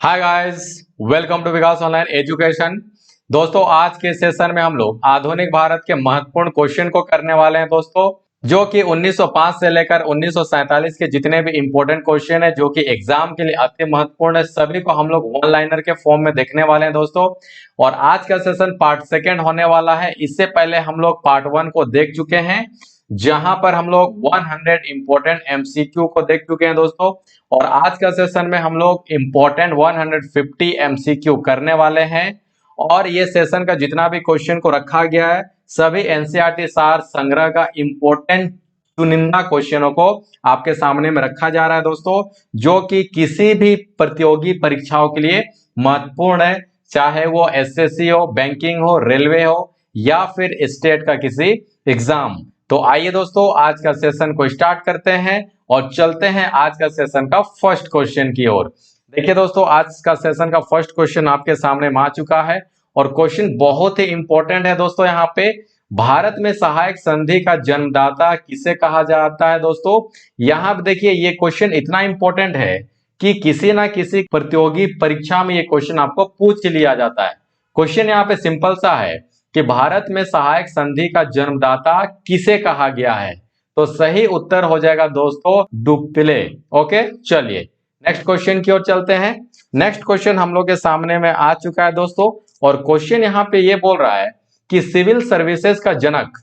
Hi guys, welcome to Vikas online education. दोस्तों, आज के सेशन में हम लोग आधुनिक भारत के महत्वपूर्ण क्वेश्चन को करने वाले हैं दोस्तों, जो कि 1905 से लेकर 1947 के जितने भी इंपॉर्टेंट क्वेश्चन है जो कि एग्जाम के लिए अति महत्वपूर्ण है, सभी को हम लोग वन लाइनर के फॉर्म में देखने वाले हैं दोस्तों। और आज का सेशन पार्ट सेकेंड होने वाला है। इससे पहले हम लोग पार्ट वन को देख चुके हैं, जहां पर हम लोग 100 इंपॉर्टेंट एमसीक्यू को देख चुके हैं दोस्तों। और आज का सेशन में हम लोग इंपॉर्टेंट 150 एमसीक्यू करने वाले हैं। और ये सेशन का जितना भी क्वेश्चन को रखा गया है, सभी एनसीईआरटी सार संग्रह का इंपॉर्टेंट चुनिंदा क्वेश्चनों को आपके सामने में रखा जा रहा है दोस्तों, जो कि किसी भी प्रतियोगी परीक्षाओं के लिए महत्वपूर्ण है, चाहे वो एसएससी हो, बैंकिंग हो, रेलवे हो या फिर स्टेट का किसी एग्जाम। तो आइए दोस्तों, आज का सेशन को स्टार्ट करते हैं और चलते हैं आज का सेशन का फर्स्ट क्वेश्चन की ओर। देखिए दोस्तों, आज का सेशन का फर्स्ट क्वेश्चन आपके सामने आ चुका है और क्वेश्चन बहुत ही इंपॉर्टेंट है दोस्तों। यहाँ पे भारत में सहायक संधि का जन्मदाता किसे कहा जाता है दोस्तों। यहाँ पे देखिए, ये क्वेश्चन इतना इंपॉर्टेंट है कि किसी ना किसी प्रतियोगी परीक्षा में ये क्वेश्चन आपको पूछ लिया जाता है। क्वेश्चन यहाँ पे सिंपल सा है कि भारत में सहायक संधि का जन्मदाता किसे कहा गया है। तो सही उत्तर हो जाएगा दोस्तों डुप्ले। ओके, चलिए नेक्स्ट क्वेश्चन की ओर चलते हैं। नेक्स्ट क्वेश्चन हम लोग के सामने में आ चुका है दोस्तों, और क्वेश्चन यहाँ पे ये बोल रहा है कि सिविल सर्विसेज का जनक,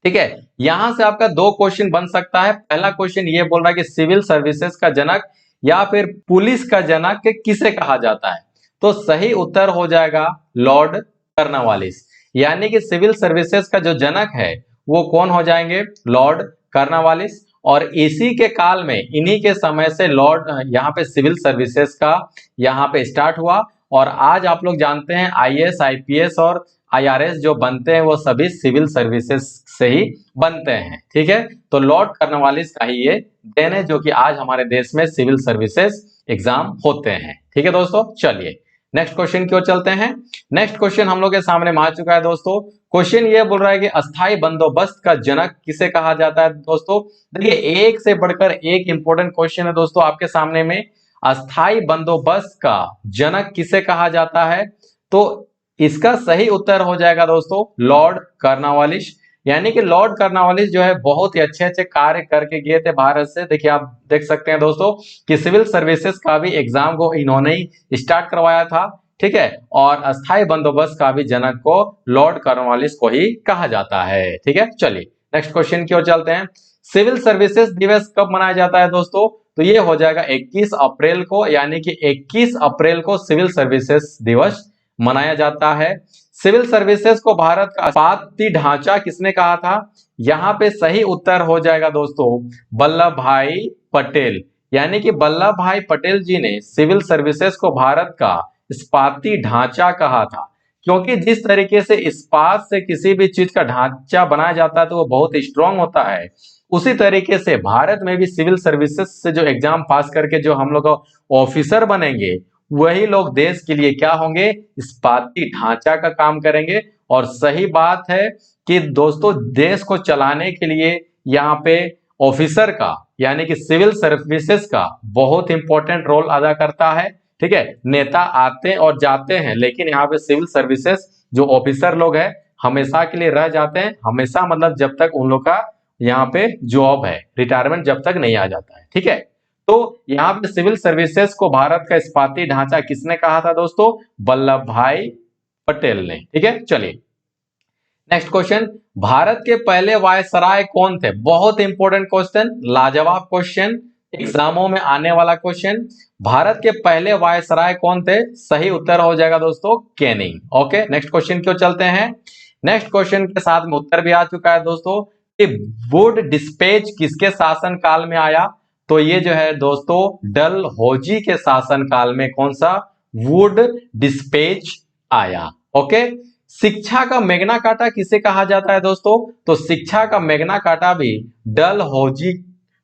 ठीक है। यहां से आपका दो क्वेश्चन बन सकता है। पहला क्वेश्चन ये बोल रहा है कि सिविल सर्विसेज का जनक या फिर पुलिस का जनक किसे कहा जाता है। तो सही उत्तर हो जाएगा लॉर्ड कर्नवालिस। यानी कि सिविल सर्विसेज का जो जनक है वो कौन हो जाएंगे, लॉर्ड कर्नवालिस। और इसी के काल में, इन्हीं के समय से लॉर्ड यहाँ पे सिविल सर्विसेज का यहाँ पे स्टार्ट हुआ। और आज आप लोग जानते हैं आईएएस, आईपीएस और आईआरएस जो बनते हैं वो सभी सिविल सर्विसेज से ही बनते हैं, ठीक है। तो लॉर्ड कर्नवालिस का ही ये देन है जो कि आज हमारे देश में सिविल सर्विसेज एग्जाम होते हैं, ठीक है दोस्तों। चलिए नेक्स्ट क्वेश्चन की ओर चलते हैं। नेक्स्ट क्वेश्चन हम लोग के सामने आ चुका है दोस्तों। क्वेश्चन ये बोल रहा है कि अस्थाई बंदोबस्त का जनक किसे कहा जाता है दोस्तों। देखिए, एक से बढ़कर एक इंपॉर्टेंट क्वेश्चन है दोस्तों आपके सामने में। अस्थाई बंदोबस्त का जनक किसे कहा जाता है, तो इसका सही उत्तर हो जाएगा दोस्तों लॉर्ड कर्नवालिस। यानी कि लॉर्ड कर्नवालिस जो है बहुत ही अच्छे अच्छे कार्य करके गए थे भारत से। देखिए, आप देख सकते हैं दोस्तों कि सिविल सर्विसेज का भी एग्जाम को इन्होंने ही स्टार्ट करवाया था, ठीक है। और अस्थाई बंदोबस्त का भी जनक को लॉर्ड कर्नवालिस को ही कहा जाता है, ठीक है। चलिए नेक्स्ट क्वेश्चन की ओर चलते हैं। सिविल सर्विसेज दिवस कब मनाया जाता है दोस्तों, तो ये हो जाएगा 21 अप्रैल को। यानी कि 21 अप्रैल को सिविल सर्विसेज दिवस मनाया जाता है। सिविल सर्विसेज को भारत का इस्पाती ढांचा किसने कहा था, यहाँ पे सही उत्तर हो जाएगा दोस्तों वल्लभ भाई पटेल। यानी कि वल्लभ भाई पटेल जी ने सिविल सर्विसेज को भारत का इस्पाती ढांचा कहा था, क्योंकि जिस तरीके से इस्पात से किसी भी चीज का ढांचा बनाया जाता है तो वो बहुत स्ट्रांग होता है। उसी तरीके से भारत में भी सिविल सर्विसेज से जो एग्जाम पास करके जो हम लोग ऑफिसर बनेंगे, वही लोग देश के लिए क्या होंगे, इस्पाती ढांचा का काम करेंगे। और सही बात है कि दोस्तों देश को चलाने के लिए यहाँ पे ऑफिसर का यानी कि सिविल सर्विसेज का बहुत इंपॉर्टेंट रोल अदा करता है, ठीक है। नेता आते और जाते हैं, लेकिन यहाँ पे सिविल सर्विसेज जो ऑफिसर लोग हैं हमेशा के लिए रह जाते हैं। हमेशा मतलब जब तक उन लोग का यहाँ पे जॉब है, रिटायरमेंट जब तक नहीं आ जाता है, ठीक है। तो यहाँ पे सिविल सर्विसेज को भारत का इस्पाती ढांचा किसने कहा था दोस्तों, वल्लभ भाई पटेल ने, ठीक है। चलिए नेक्स्ट क्वेश्चन। भारत के पहले वायसराय कौन थे, बहुत इंपॉर्टेंट क्वेश्चन, लाजवाब क्वेश्चन, एग्जामों में आने वाला क्वेश्चन। भारत के पहले वायसराय कौन थे, सही उत्तर हो जाएगा दोस्तों कैनिंग। ओके, नेक्स्ट क्वेश्चन क्यों चलते हैं। नेक्स्ट क्वेश्चन के साथ में उत्तर भी आ चुका है दोस्तों कि वुड डिस्पैच किसके शासन काल में आया। तो ये जो है दोस्तों डलहौजी के शासन काल में कौन सा वुड डिस्पैच आया। ओके, शिक्षा का मैग्ना कार्टा किसे कहा जाता है दोस्तों, तो शिक्षा का मैग्ना कार्टा भी डलहौजी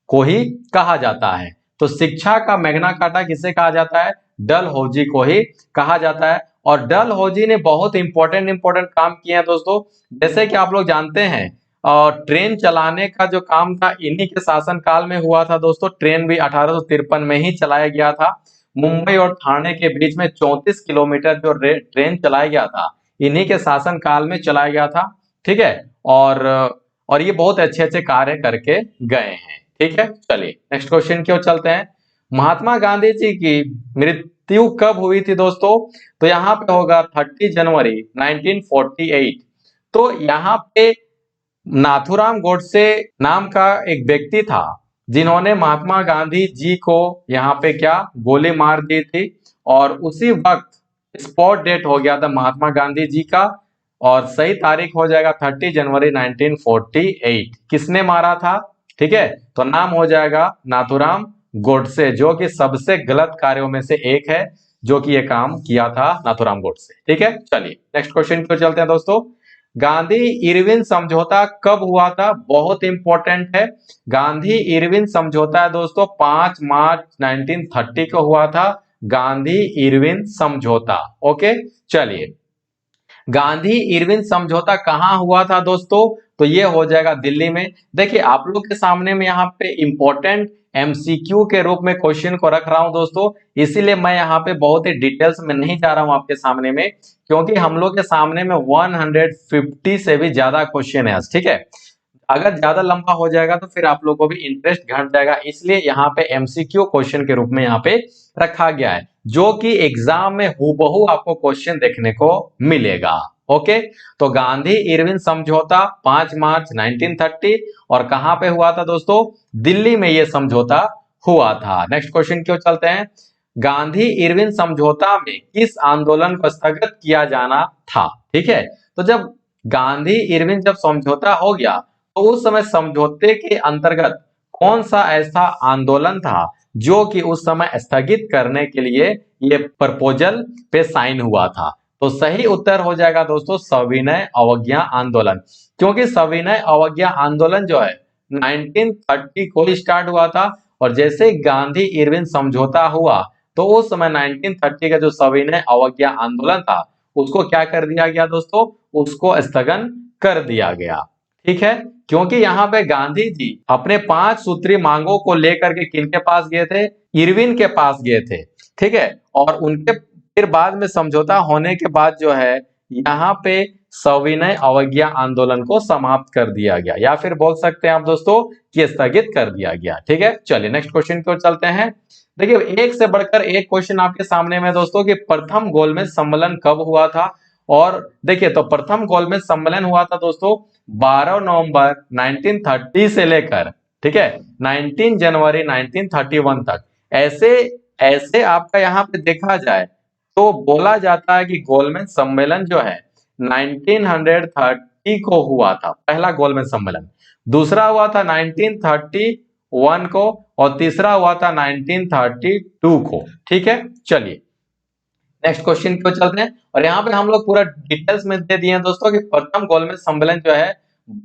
को ही कहा जाता है। तो शिक्षा का मैग्ना कार्टा किसे कहा जाता है, डलहौजी को ही कहा जाता है। और डलहौजी ने बहुत इंपॉर्टेंट काम किए हैं दोस्तों। जैसे कि आप लोग जानते हैं और ट्रेन चलाने का जो काम था इन्हीं के शासन काल में हुआ था दोस्तों। ट्रेन भी 1853 में ही चलाया गया था। मुंबई और ठाणे के बीच में 34 किलोमीटर जो ट्रेन चलाया गया था, इन्हीं के शासन काल में चलाया गया था। ठीक है, और ये बहुत अच्छे अच्छे कार्य करके गए हैं। ठीक है, चलिए नेक्स्ट क्वेश्चन की ओर चलते हैं। महात्मा गांधी जी की मृत्यु कब हुई थी दोस्तों? तो यहाँ पे होगा 30 जनवरी 1948। तो यहाँ पे नाथूराम गोडसे नाम का एक व्यक्ति था, जिन्होंने महात्मा गांधी जी को यहाँ पे क्या गोली मार दी थी, और उसी वक्त स्पॉट डेट हो गया था महात्मा गांधी जी का, और सही तारीख हो जाएगा 30 जनवरी 1948। किसने मारा था? ठीक है, तो नाम हो जाएगा नाथूराम गोडसे, जो कि सबसे गलत कार्यों में से एक है, जो कि ये काम किया था नाथूराम गोडसे। ठीक है, चलिए नेक्स्ट क्वेश्चन की ओर चलते हैं दोस्तों। गांधी इरविन समझौता कब हुआ था? बहुत इंपॉर्टेंट है। गांधी इरविन समझौता है दोस्तों 5 मार्च 1930 को हुआ था, गांधी इरविन समझौता। ओके, चलिए गांधी इरविन समझौता कहां हुआ था दोस्तों? तो ये हो जाएगा दिल्ली में। देखिए आप लोग के सामने में यहाँ पे इंपॉर्टेंट एमसीक्यू के रूप में क्वेश्चन को रख रहा हूं दोस्तों, इसीलिए मैं यहाँ पे बहुत ही डिटेल्स में नहीं जा रहा हूं आपके सामने में, क्योंकि हम लोग के सामने में 150 से भी ज्यादा क्वेश्चन है। ठीक है, अगर ज्यादा लंबा हो जाएगा तो फिर आप लोग को भी इंटरेस्ट घट जाएगा, इसलिए यहाँ पे एमसीक्यू क्वेश्चन के रूप में यहाँ पे रखा गया है, जो कि एग्जाम में हूबहू आपको क्वेश्चन देखने को मिलेगा। ओके, तो गांधी इरविन समझौता 5 मार्च 1930, और कहां पे हुआ था दोस्तों? दिल्ली में यह समझौता हुआ था। नेक्स्ट क्वेश्चन की ओर चलते हैं। गांधी इरविन समझौता में किस आंदोलन को स्थगित किया जाना था? ठीक है, तो जब गांधी इरविन जब समझौता हो गया, तो उस समय समझौते के अंतर्गत कौन सा ऐसा आंदोलन था जो कि उस समय स्थगित करने के लिए ये प्रपोजल पे साइन हुआ था? तो सही उत्तर हो जाएगा दोस्तों सविनय अवज्ञा आंदोलन, क्योंकि सविनय अवज्ञा आंदोलन जो है 1930 को स्टार्ट हुआ था, और जैसे गांधी इरविन समझौता हुआ तो उस समय 1930 का जो सविनय अवज्ञा आंदोलन था उसको क्या कर दिया गया दोस्तों? उसको स्थगन कर दिया गया। ठीक है, क्योंकि यहाँ पे गांधी जी अपने 5 सूत्री मांगों को लेकर के किनके पास गए थे? इरविन के पास गए थे। ठीक है, और उनके फिर बाद में समझौता होने के बाद जो है यहाँ पे सविनय अवज्ञा आंदोलन को समाप्त कर दिया गया, या फिर बोल सकते हैं आप दोस्तों कि स्थगित कर दिया गया। ठीक है, चलिए नेक्स्ट क्वेश्चन की ओर चलते हैं। देखिए एक से बढ़कर एक क्वेश्चन आपके सामने में दोस्तों कि प्रथम गोलमेज सम्मेलन कब हुआ था? और देखिए तो प्रथम गोलमेज सम्मेलन हुआ था दोस्तों 12 नवंबर 1930 से लेकर, ठीक है, 19 जनवरी 1931 तक। ऐसे ऐसे आपका यहाँ पे देखा जाए तो बोला जाता है कि गोलमेज सम्मेलन जो है 1930 को हुआ था, पहला गोलमेज सम्मेलन। दूसरा हुआ था 1931 को, और तीसरा हुआ था 1932 को। ठीक है, चलिए नेक्स्ट क्वेश्चन की ओर चलते हैं, और यहाँ पे हम लोग पूरा डिटेल्स में दे दिए हैं दोस्तों कि प्रथम गोलमेज सम्मेलन जो है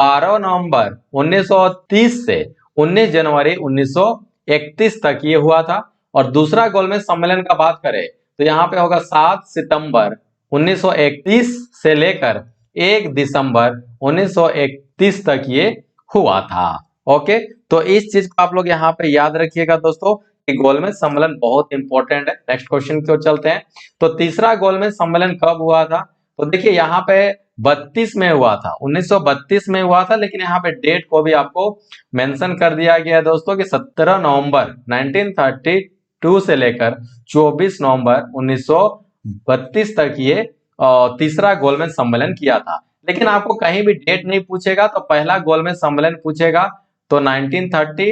12 नवंबर 1930 से 19 जनवरी 1931 तक ये हुआ था। और दूसरा गोलमेज सम्मेलन का बात करें तो यहाँ पे होगा 7 सितंबर 1931 से लेकर 1 दिसंबर 1931 तक ये हुआ था। ओके, तो इस चीज को आप लोग यहाँ पे याद रखिएगा दोस्तों कि गोलमेज सम्मेलन बहुत इंपॉर्टेंट है। नेक्स्ट क्वेश्चन की ओर चलते हैं। तो तीसरा गोलमेज सम्मेलन कब हुआ था? तो देखिए यहाँ पे 32 में हुआ था, 1932 में हुआ था, लेकिन यहाँ पे डेट को भी आपको मेंशन कर दिया गया है दोस्तों कि 17 नवंबर 1932 से लेकर 24 नवंबर 1932 तक ये तीसरा गोलमेज सम्मेलन किया था। लेकिन आपको कहीं भी डेट नहीं पूछेगा, तो पहला गोलमेज सम्मेलन पूछेगा तो 1930,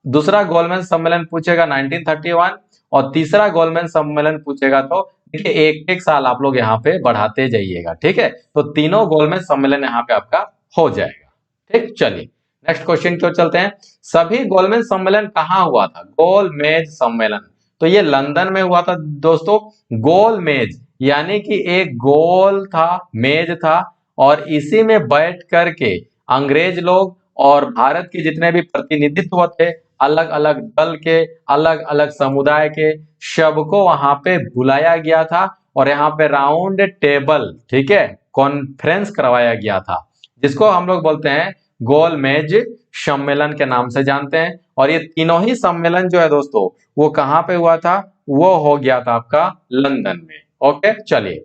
दूसरा गोलमेज सम्मेलन पूछेगा 1931, और तीसरा गोलमेज सम्मेलन पूछेगा तो देखिए एक एक साल आप लोग यहाँ पे बढ़ाते जाइएगा। ठीक है, तो तीनों गोलमेज सम्मेलन यहाँ पे आपका हो जाएगा। ठीक, चलिए नेक्स्ट क्वेश्चन की ओर चलते हैं। सभी गोलमेज सम्मेलन कहाँ हुआ था? गोलमेज सम्मेलन तो ये लंदन में हुआ था दोस्तों। गोलमेज यानी कि एक गोल था, मेज था, और इसी में बैठ करके अंग्रेज लोग और भारत के जितने भी प्रतिनिधित्व थे, अलग अलग दल के, अलग अलग समुदाय के, सबको वहां पे बुलाया गया था, और यहाँ पे राउंड टेबल, ठीक है, कॉन्फ्रेंस करवाया गया था, जिसको हम लोग बोलते हैं गोलमेज सम्मेलन के नाम से जानते हैं। और ये तीनों ही सम्मेलन जो है दोस्तों वो कहाँ पे हुआ था? वो हो गया था आपका लंदन में। ओके, चलिए,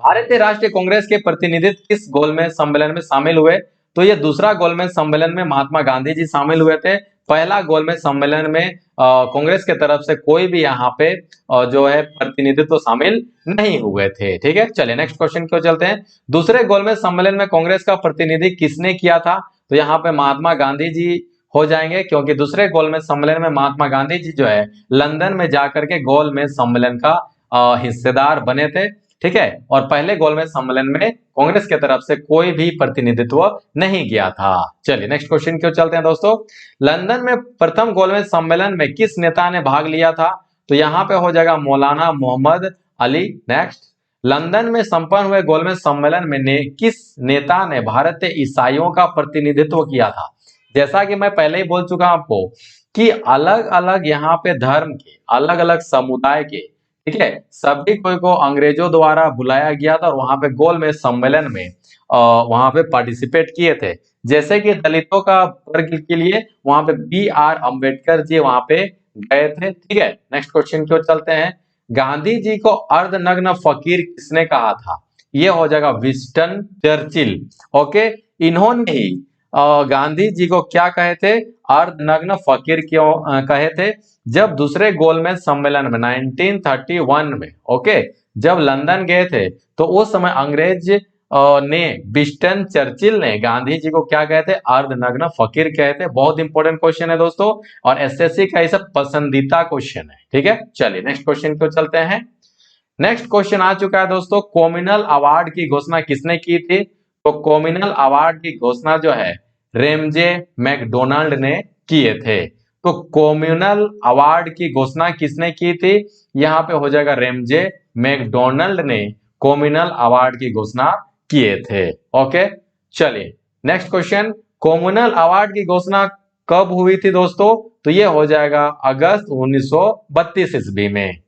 भारतीय राष्ट्रीय कांग्रेस के प्रतिनिधित्व किस गोलमेज सम्मेलन में शामिल हुए? तो ये दूसरा गोलमेज सम्मेलन में महात्मा गांधी जी शामिल हुए थे। पहला गोलमेज सम्मेलन में कांग्रेस के तरफ से कोई भी यहाँ पे जो है प्रतिनिधित्व शामिल नहीं हुए थे। ठीक है, चलिए नेक्स्ट क्वेश्चन की ओर चलते हैं। दूसरे गोलमेज सम्मेलन में कांग्रेस का प्रतिनिधि किसने किया था? तो यहाँ पे महात्मा गांधी जी हो जाएंगे, क्योंकि दूसरे गोलमेज सम्मेलन में महात्मा गांधी जी जो है लंदन में जाकर के गोलमेज सम्मेलन का हिस्सेदार बने थे। ठीक है, और पहले गोलमेज सम्मेलन में कांग्रेस की तरफ से कोई भी प्रतिनिधित्व नहीं किया था। चलिए नेक्स्ट क्वेश्चन की ओर चलते हैं दोस्तों। लंदन में प्रथम गोलमेज सम्मेलन में किस नेता ने भाग लिया था? तो यहाँ पे हो जाएगा मौलाना मोहम्मद अली। नेक्स्ट, लंदन में संपन्न हुए गोलमेज सम्मेलन में किस नेता ने भारतीय ईसाइयों का प्रतिनिधित्व किया था? जैसा कि मैं पहले ही बोल चुका आपको कि अलग अलग यहाँ पे धर्म के, अलग अलग समुदाय के, ठीक है, सभी कोई को अंग्रेजों द्वारा बुलाया गया था और वहां पे गोलमेज सम्मेलन में वहां पे पार्टिसिपेट किए थे। जैसे कि दलितों का वर्ग के लिए वहां पे B.R. अम्बेडकर जी वहां पे गए थे। ठीक है, नेक्स्ट क्वेश्चन की ओर चलते हैं। गांधी जी को अर्धनग्न फकीर किसने कहा था? ये हो जाएगा विंस्टन चर्चिल। ओके, इन्होंने ही गांधी जी को क्या कहे थे? अर्धनग्न फकीर क्यों कहे थे? जब दूसरे गोलमेज सम्मेलन में 1931 में, ओके, जब लंदन गए थे तो उस समय अंग्रेज ने, विंस्टन चर्चिल ने गांधी जी को क्या कहते? अर्धनग्न फकीर कहते। बहुत इंपॉर्टेंट क्वेश्चन है दोस्तों, और एसएससी का ये सब पसंदीदा क्वेश्चन है। ठीक है, चलिए नेक्स्ट क्वेश्चन को चलते हैं। नेक्स्ट क्वेश्चन आ चुका है दोस्तों, कॉम्युनल अवार्ड की घोषणा किसने की थी? तो कॉम्युनल अवार्ड की घोषणा जो है रेमजे मैकडोनाल्ड ने किए थे। तो कॉम्युनल अवार्ड की घोषणा किसने की थी? यहाँ पे हो जाएगा रेमजे मैकडोनाल्ड ने कॉम्युनल अवार्ड की घोषणा किए थे। ओके, चलिए नेक्स्ट क्वेश्चन, कॉम्युनल अवार्ड की घोषणा कब हुई थी दोस्तों? तो ये हो जाएगा अगस्त 1932 ईस्वी में।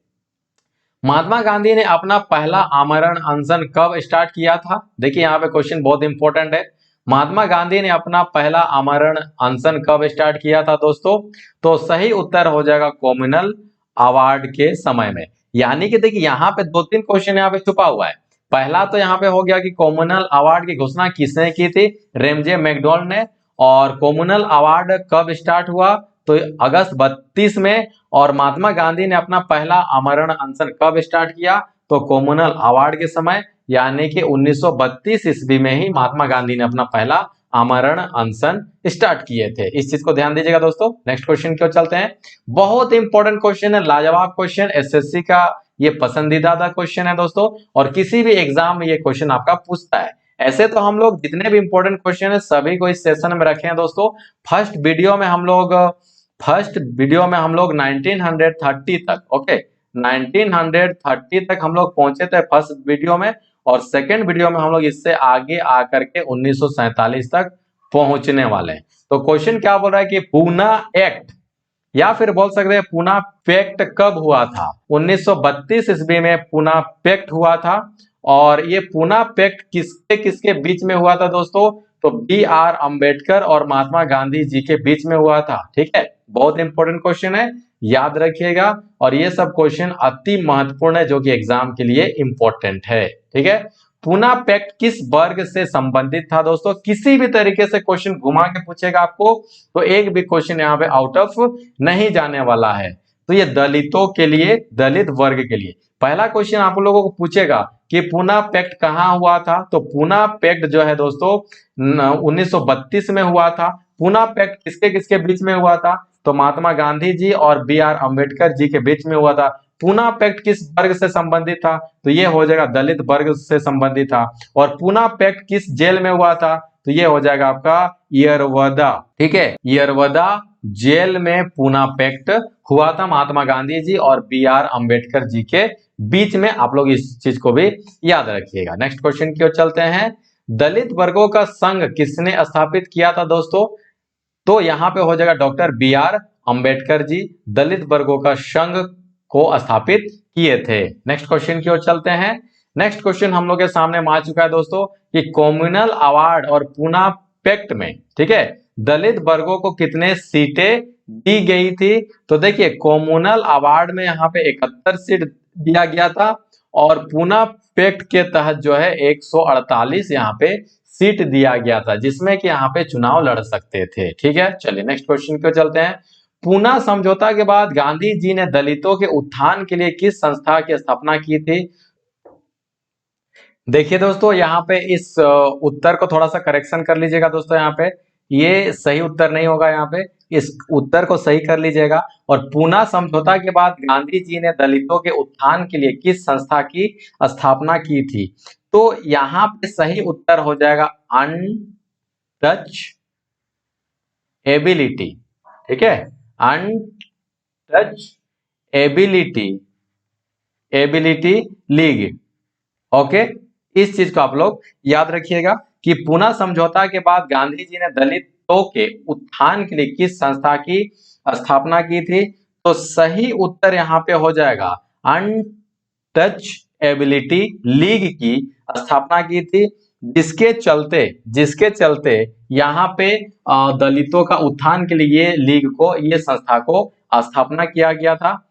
महात्मा गांधी ने अपना पहला आमरण अनशन कब स्टार्ट किया था? देखिए यहाँ पे क्वेश्चन बहुत इंपॉर्टेंट है। महात्मा गांधी ने अपना पहला आमरण अनशन कब स्टार्ट किया था दोस्तों? तो सही उत्तर हो जाएगा कॉम्युनल अवार्ड के समय में। यानी कि देखिए यहाँ पे दो तीन क्वेश्चन यहाँ पे छुपा हुआ है। पहला तो यहाँ पे हो गया कि कॉम्युनल अवार्ड की घोषणा किसने की थी? रेमजे मैकडोनाल्ड ने। और कॉम्युनल अवार्ड कब स्टार्ट हुआ? तो अगस्त 32 में। और महात्मा गांधी ने अपना पहला आमरण अनशन कब स्टार्ट किया? तो कॉम्युनल अवार्ड के समय, यानी कि 1932 ईस्वी में ही महात्मा गांधी ने अपना पहला आमरण अनशन स्टार्ट किए थे। इस चीज को ध्यान दीजिएगा दोस्तों। नेक्स्ट क्वेश्चन की ओर चलते हैं। बहुत इंपॉर्टेंट क्वेश्चन है, लाजवाब क्वेश्चन, एसएससी का ये पसंदीदा क्वेश्चन है दोस्तों, और किसी भी एग्जाम में ये क्वेश्चन आपका पूछता है। ऐसे तो हम लोग जितने भी इंपॉर्टेंट क्वेश्चन है सभी को इस सेशन में रखे हैं दोस्तों। फर्स्ट वीडियो में हम लोग 1930 तक, ओके, 1930 तक हम लोग पहुंचे थे फर्स्ट वीडियो में, और सेकंड वीडियो में हम लोग इससे आगे आकर के 1947 तक पहुंचने वाले हैं। तो क्वेश्चन क्या बोल रहा है कि पूना एक्ट, या फिर बोल सकते हैं पूना पैक्ट कब हुआ था? 1932 ईस्वी में पूना पैक्ट हुआ था। और ये पूना पैक्ट किसके किसके बीच में हुआ था दोस्तों? तो B.R. अम्बेडकर और महात्मा गांधी जी के बीच में हुआ था। ठीक है, बहुत इंपॉर्टेंट क्वेश्चन है, याद रखिएगा। और ये सब क्वेश्चन अति महत्वपूर्ण है, जो कि एग्जाम के लिए इंपॉर्टेंट है। ठीक है, पूना पैक्ट किस वर्ग से संबंधित था दोस्तों? किसी भी तरीके से क्वेश्चन घुमा के पूछेगा आपको, तो एक भी क्वेश्चन यहाँ पे आउट ऑफ नहीं जाने वाला है। तो ये दलितों के लिए, दलित वर्ग के लिए पहला क्वेश्चन आप लोगों को पूछेगा कि पूना पैक्ट कहाँ हुआ था? तो पूना पैक्ट जो है दोस्तों 1932 में हुआ था। पूना पैक्ट किसके किसके बीच में हुआ था? तो महात्मा गांधी जी और B.R. अम्बेडकर जी के बीच में हुआ था। पूना पैक्ट किस वर्ग से संबंधित था? तो ये हो जाएगा दलित वर्ग से संबंधित था। और पूना पैक्ट किस जेल में हुआ था? तो ये हो जाएगा आपका यरवदा। ठीक है, यरवदा जेल में पूना पैक्ट हुआ था महात्मा गांधी जी और B.R. अम्बेडकर जी के बीच में। आप लोग इस चीज को भी याद रखिएगा। नेक्स्ट क्वेश्चन की ओर चलते हैं। दलित वर्गों का संघ किसने स्थापित किया था दोस्तों? तो यहाँ पे हो जाएगा डॉक्टर B.R. अम्बेडकर जी दलित वर्गों का संघ को स्थापित किए थे। नेक्स्ट क्वेश्चन की ओर चलते हैं। नेक्स्ट क्वेश्चन हम लोग के सामने आ चुका है दोस्तों कि कॉम्युनल अवार्ड और पूना पैक्ट में, ठीक है, दलित वर्गों को कितने सीटें दी गई थी? तो देखिए कॉमुनल अवार्ड में यहाँ पे 71 सीट दिया गया था और पूना पैक्ट के तहत जो है 148 यहाँ पे सीट दिया गया था जिसमें कि यहाँ पे चुनाव लड़ सकते थे। ठीक है, चलिए नेक्स्ट क्वेश्चन पे चलते हैं। पूना समझौता के बाद गांधी जी ने दलितों के उत्थान के लिए किस संस्था की स्थापना की थी? देखिए दोस्तों यहाँ पे इस उत्तर को थोड़ा सा करेक्शन कर लीजिएगा दोस्तों। यहाँ पे ये सही उत्तर नहीं होगा, यहाँ पे इस उत्तर को सही कर लीजिएगा। और पूना समझौता के बाद गांधी जी ने दलितों के उत्थान के लिए किस संस्था की स्थापना की थी? तो यहाँ पे सही उत्तर हो जाएगा अनटच एबिलिटी। ठीक है, untouchability ability league. Okay, इस चीज को आप लोग याद रखिएगा कि पूना समझौता के बाद गांधी जी ने दलितों के उत्थान के लिए किस संस्था की स्थापना की थी? तो सही उत्तर यहाँ पे हो जाएगा अनटच एबिलिटी लीग की स्थापना की थी, जिसके चलते यहाँ पे दलितों का उत्थान के लिए ये संस्था को स्थापना किया गया था,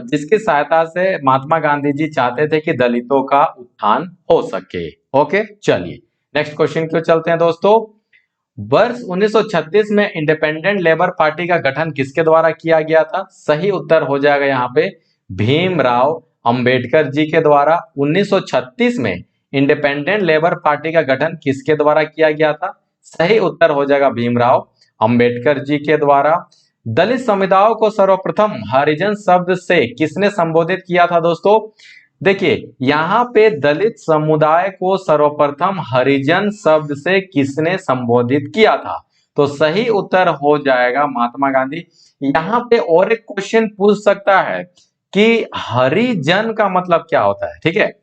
जिसकी सहायता से महात्मा गांधी जी चाहते थे कि दलितों का उत्थान हो सके। ओके, चलिए नेक्स्ट क्वेश्चन क्यों चलते हैं दोस्तों। वर्ष 1936 में इंडिपेंडेंट लेबर पार्टी का गठन किसके द्वारा किया गया था? सही उत्तर हो जाएगा यहाँ पे भीमराव अंबेडकर जी के द्वारा। 1936 में इंडिपेंडेंट लेबर पार्टी का गठन किसके द्वारा किया गया था? सही उत्तर हो जाएगा भीमराव अंबेडकर जी के द्वारा। दलित समुदायों को सर्वप्रथम हरिजन शब्द से किसने संबोधित किया था दोस्तों? देखिए यहाँ पे दलित समुदाय को सर्वप्रथम हरिजन शब्द से किसने संबोधित किया था? तो सही उत्तर हो जाएगा महात्मा गांधी। यहाँ पे और एक क्वेश्चन पूछ सकता है कि हरिजन का मतलब क्या होता है। ठीक है,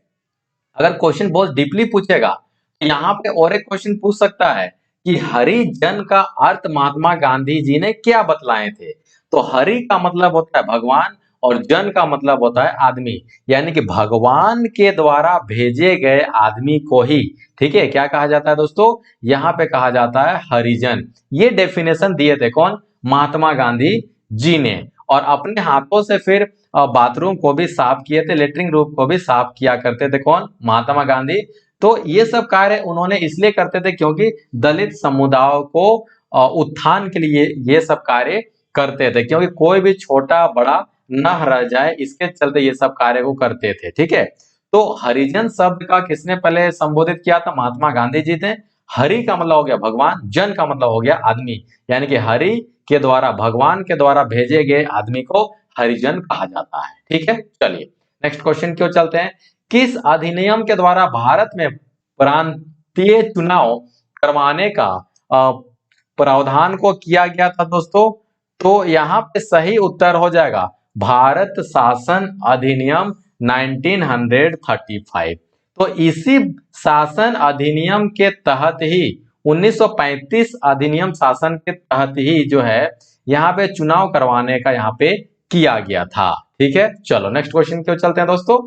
अगर क्वेश्चन बहुत डीपली पूछेगा तो यहाँ पे और एक क्वेश्चन पूछ सकता है कि हरिजन का अर्थ महात्मा गांधी जी ने क्या बतलाए थे? तो हरि का मतलब होता है भगवान और जन का मतलब होता है आदमी, यानी कि भगवान के द्वारा भेजे गए आदमी को ही, ठीक है, क्या कहा जाता है दोस्तों? यहाँ पे कहा जाता है हरिजन। ये डेफिनेशन दिए थे कौन? महात्मा गांधी जी ने। और अपने हाथों से फिर बाथरूम को भी साफ किए थे, लेटरिंग रूम को भी साफ किया करते थे कौन? महात्मा गांधी। तो ये सब कार्य उन्होंने इसलिए करते थे क्योंकि दलित समुदायों को उत्थान के लिए ये सब कार्य करते थे, क्योंकि कोई भी छोटा बड़ा न रह जाए, इसके चलते ये सब कार्य को करते थे। ठीक है, तो हरिजन शब्द का किसने पहले संबोधित किया था? महात्मा गांधी जी ने। हरि का मतलब हो गया भगवान, जन का मतलब हो गया आदमी, यानी कि हरि के द्वारा, भगवान के द्वारा भेजे गए आदमी को हरिजन कहा जाता है। ठीक है, चलिए नेक्स्ट क्वेश्चन क्यों चलते हैं। किस अधिनियम के द्वारा भारत में प्रांतीय चुनाव करवाने का प्रावधान को किया गया था दोस्तों? तो यहाँ पे सही उत्तर हो जाएगा भारत शासन अधिनियम 1935। तो इसी शासन अधिनियम के तहत ही 1935 अधिनियम शासन के तहत ही जो है यहाँ पे चुनाव करवाने का यहाँ पे किया गया था। ठीक है, चलो नेक्स्ट क्वेश्चन क्यों चलते हैं दोस्तों।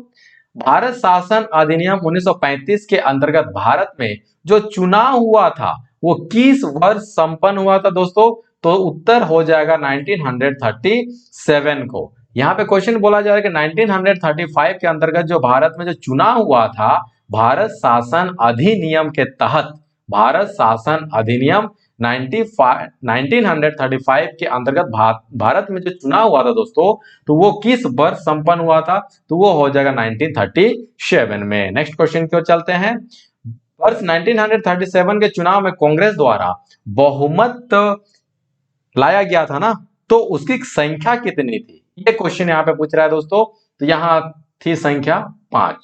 भारत शासन अधिनियम 1935 के अंतर्गत भारत में जो चुनाव हुआ था वो किस वर्ष संपन्न हुआ था दोस्तों? तो उत्तर हो जाएगा 1937 को। यहाँ पे क्वेश्चन बोला जा रहा है कि 1935 के अंतर्गत जो भारत में जो चुनाव हुआ था भारत शासन अधिनियम के तहत, भारत शासन अधिनियम 1935 के अंतर्गत भारत में जो चुनाव हुआ था दोस्तों, तो वो किस वर्ष संपन्न हुआ था? तो वो हो जाएगा 1937 में। नेक्स्ट क्वेश्चन क्यों चलते हैं। वर्ष 1937 के चुनाव में कांग्रेस द्वारा बहुमत लाया गया था ना, तो उसकी संख्या कितनी थी? ये क्वेश्चन यहाँ पे पूछ रहा है दोस्तों। तो यहाँ थी संख्या 5,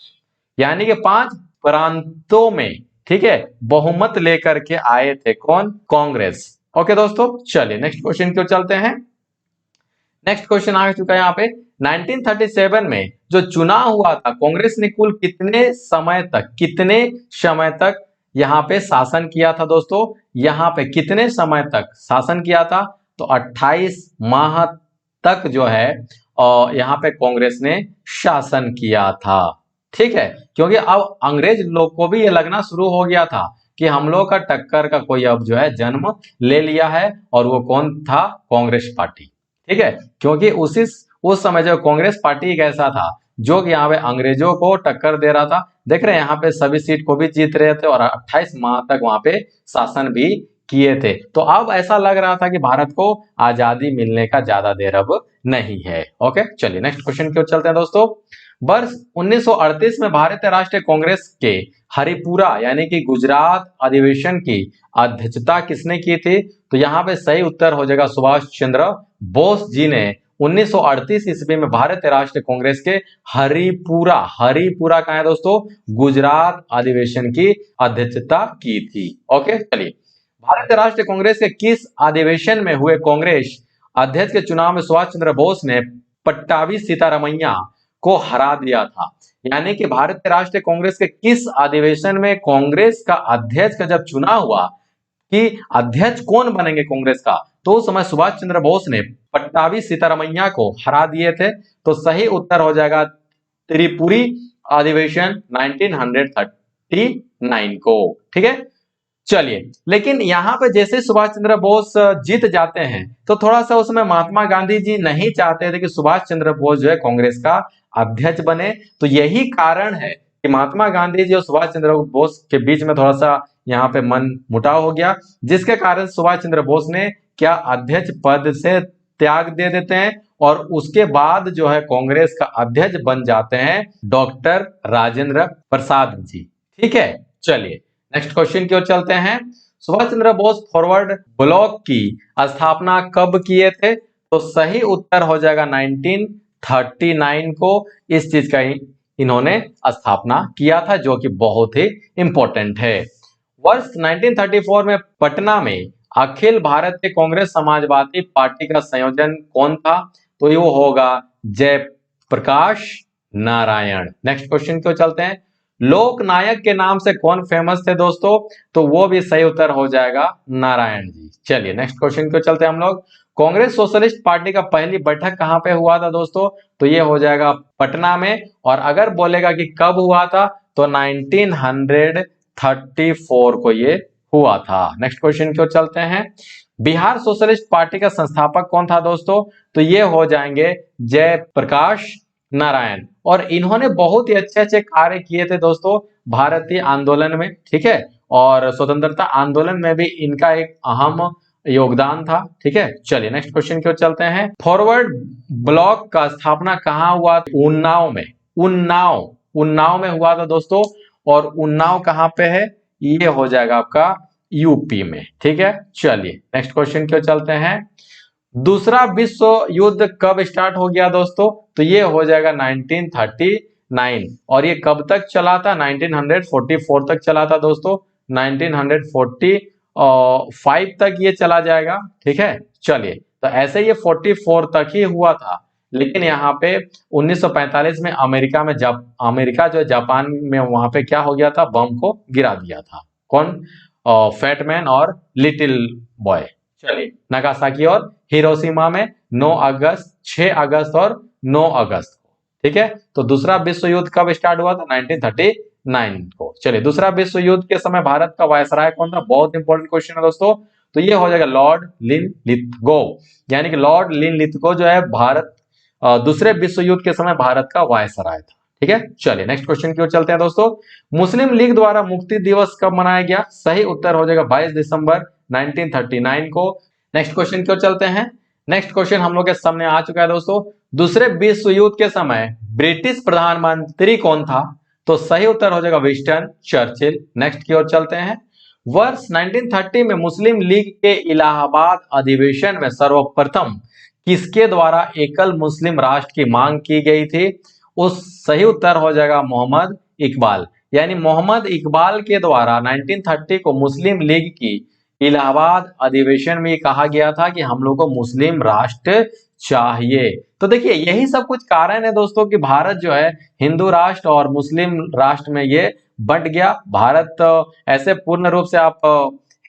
यानी कि 5 प्रांतों में, ठीक है, बहुमत लेकर के आए थे कौन? कांग्रेस। ओके दोस्तों, चलिए नेक्स्ट क्वेश्चन क्यों चलते हैं। नेक्स्ट क्वेश्चन आ चुका है यहाँ पे। 1937 में जो चुनाव हुआ था कांग्रेस ने कुल कितने समय तक यहाँ पे शासन किया था दोस्तों? यहाँ पे कितने समय तक शासन किया था? तो 28 माह तक जो है यहाँ पे कांग्रेस ने शासन किया था। ठीक है, क्योंकि अब अंग्रेज लोग को भी ये लगना शुरू हो गया था कि हम लोग का टक्कर का कोई अब जो है जन्म ले लिया है, और वो कौन था? कांग्रेस पार्टी। ठीक है, क्योंकि उस समय जो कांग्रेस पार्टी एक ऐसा था जो कि यहाँ पे अंग्रेजों को टक्कर दे रहा था। देख रहे हैं यहाँ पे सभी सीट को भी जीत रहे थे और 28 माह तक वहां पे शासन भी किए थे। तो अब ऐसा लग रहा था कि भारत को आजादी मिलने का ज्यादा देर अब नहीं है। ओके, चलिए नेक्स्ट क्वेश्चन की ओर चलते हैं दोस्तों। वर्ष 1938 में भारतीय राष्ट्रीय कांग्रेस के हरिपुरा यानी कि गुजरात अधिवेशन की अध्यक्षता किसने की थी? तो यहाँ पे सही उत्तर हो जाएगा सुभाष चंद्र बोस जी ने 1938 ईस्वी में भारतीय राष्ट्रीय कांग्रेस के हरिपुरा कहाँ है दोस्तों? गुजरात अधिवेशन की अध्यक्षता की थी। ओके, चलिए भारतीय राष्ट्रीय कांग्रेस के किस अधिवेशन में हुए कांग्रेस अध्यक्ष के चुनाव में सुभाष चंद्र बोस ने पट्टाभी सीतारमैया को हरा दिया था? यानी कि भारतीय राष्ट्रीय कांग्रेस के किस अधिवेशन में कांग्रेस का अध्यक्ष का जब चुनाव हुआ कि अध्यक्ष कौन बनेंगे कांग्रेस का, तो उस समय सुभाष चंद्र बोस ने पट्टाभी सीतारमैया को हरा दिए थे। तो सही उत्तर हो जाएगा त्रिपुरी अधिवेशन 1939 को। ठीक है, चलिए लेकिन यहाँ पे जैसे सुभाष चंद्र बोस जीत जाते हैं तो थोड़ा सा उसमें महात्मा गांधी जी नहीं चाहते थे कि सुभाष चंद्र बोस जो है कांग्रेस का अध्यक्ष बने। तो यही कारण है कि महात्मा गांधी जी और सुभाष चंद्र बोस के बीच में थोड़ा सा यहाँ पे मन मुटाव हो गया, जिसके कारण सुभाष चंद्र बोस ने क्या अध्यक्ष पद से त्याग दे देते हैं और उसके बाद जो है कांग्रेस का अध्यक्ष बन जाते हैं डॉक्टर राजेंद्र प्रसाद जी। ठीक है, चलिए नेक्स्ट क्वेश्चन की ओर चलते हैं। सुभाष चंद्र बोस फॉरवर्ड ब्लॉक की स्थापना कब किए थे? तो सही उत्तर हो जाएगा 1939 को इस चीज का इन्होंने स्थापना किया था, जो कि बहुत ही इंपॉर्टेंट है। वर्ष 1934 में पटना में अखिल भारतीय कांग्रेस समाजवादी पार्टी का संयोजन कौन था? तो ये होगा जयप्रकाश नारायण। नेक्स्ट क्वेश्चन की ओर चलते हैं। लोकनायक के नाम से कौन फेमस थे दोस्तों? तो वो भी सही उत्तर हो जाएगा नारायण जी। चलिए नेक्स्ट क्वेश्चन की ओर चलते हैं हम लोग। कांग्रेस सोशलिस्ट पार्टी का पहली बैठक कहां पे हुआ था दोस्तों? तो ये हो जाएगा पटना में। और अगर बोलेगा कि कब हुआ था तो 1934 को ये हुआ था। नेक्स्ट क्वेश्चन की ओर चलते हैं। बिहार सोशलिस्ट पार्टी का संस्थापक कौन था दोस्तों? तो ये हो जाएंगे जयप्रकाश नारायण। और इन्होंने बहुत ही अच्छे अच्छे कार्य किए थे दोस्तों भारतीय आंदोलन में। ठीक है, और स्वतंत्रता आंदोलन में भी इनका एक अहम योगदान था। ठीक है, चलिए नेक्स्ट क्वेश्चन की ओर चलते हैं। फॉरवर्ड ब्लॉक का स्थापना कहाँ हुआ? उन्नाव में हुआ था दोस्तों। और उन्नाव कहाँ पे है? ये हो जाएगा आपका यूपी में। ठीक है, चलिए नेक्स्ट क्वेश्चन की ओर चलते हैं। दूसरा विश्व युद्ध कब स्टार्ट हो गया दोस्तों? तो ये हो जाएगा 1939। और ये कब तक चला था? 1944 तक चला था दोस्तों। 1945 तक ये चला जाएगा। ठीक है, चलिए तो ऐसे ये 44 तक ही हुआ था। लेकिन यहाँ पे 1945 में अमेरिका जो जापान में वहां पे क्या हो गया था? बम को गिरा दिया था। कौन? फैटमैन और लिटिल बॉय। चलिए नागासाकी और हिरोशिमा में 6 अगस्त और 9 अगस्त को। ठीक है, तो दूसरा विश्व युद्ध कब स्टार्ट हुआ था? 1939 को। चलिए दूसरा विश्व युद्ध के समय भारत का वायसराय कौन था? बहुत इंपॉर्टेंट क्वेश्चन है दोस्तों। तो ये हो जाएगा लॉर्ड लिनलिथगो। यानी कि लॉर्ड लिनलिथगो जो है दूसरे विश्व युद्ध के समय भारत का वायसराय था। ठीक है, चलिए नेक्स्ट क्वेश्चन की ओर चलते हैं दोस्तों। मुस्लिम लीग द्वारा मुक्ति दिवस कब मनाया गया? सही उत्तर हो जाएगा 22 दिसंबर 1939 को। नेक्स्ट क्वेश्चन की ओर चलते हैं। नेक्स्ट क्वेश्चन हम लोग के सामने आ चुका है दोस्तों। दूसरे विश्व युद्ध के समय ब्रिटिश प्रधानमंत्री कौन था? तो सही उत्तर हो जाएगा विंस्टन चर्चिल। नेक्स्ट की ओर चलते हैं। वर्ष 1930 में मुस्लिम लीग के इलाहाबाद अधिवेशन में सर्वप्रथम किसके द्वारा एकल मुस्लिम राष्ट्र की मांग की गई थी? उस सही उत्तर हो जाएगा मोहम्मद इकबाल। यानी मोहम्मद इकबाल के द्वारा 1930 को मुस्लिम लीग की इलाहाबाद अधिवेशन में कहा गया था कि हम लोग को मुस्लिम राष्ट्र चाहिए। तो देखिए यही सब कुछ कारण है दोस्तों कि भारत जो है हिंदू राष्ट्र और मुस्लिम राष्ट्र में ये बंट गया। भारत ऐसे पूर्ण रूप से आप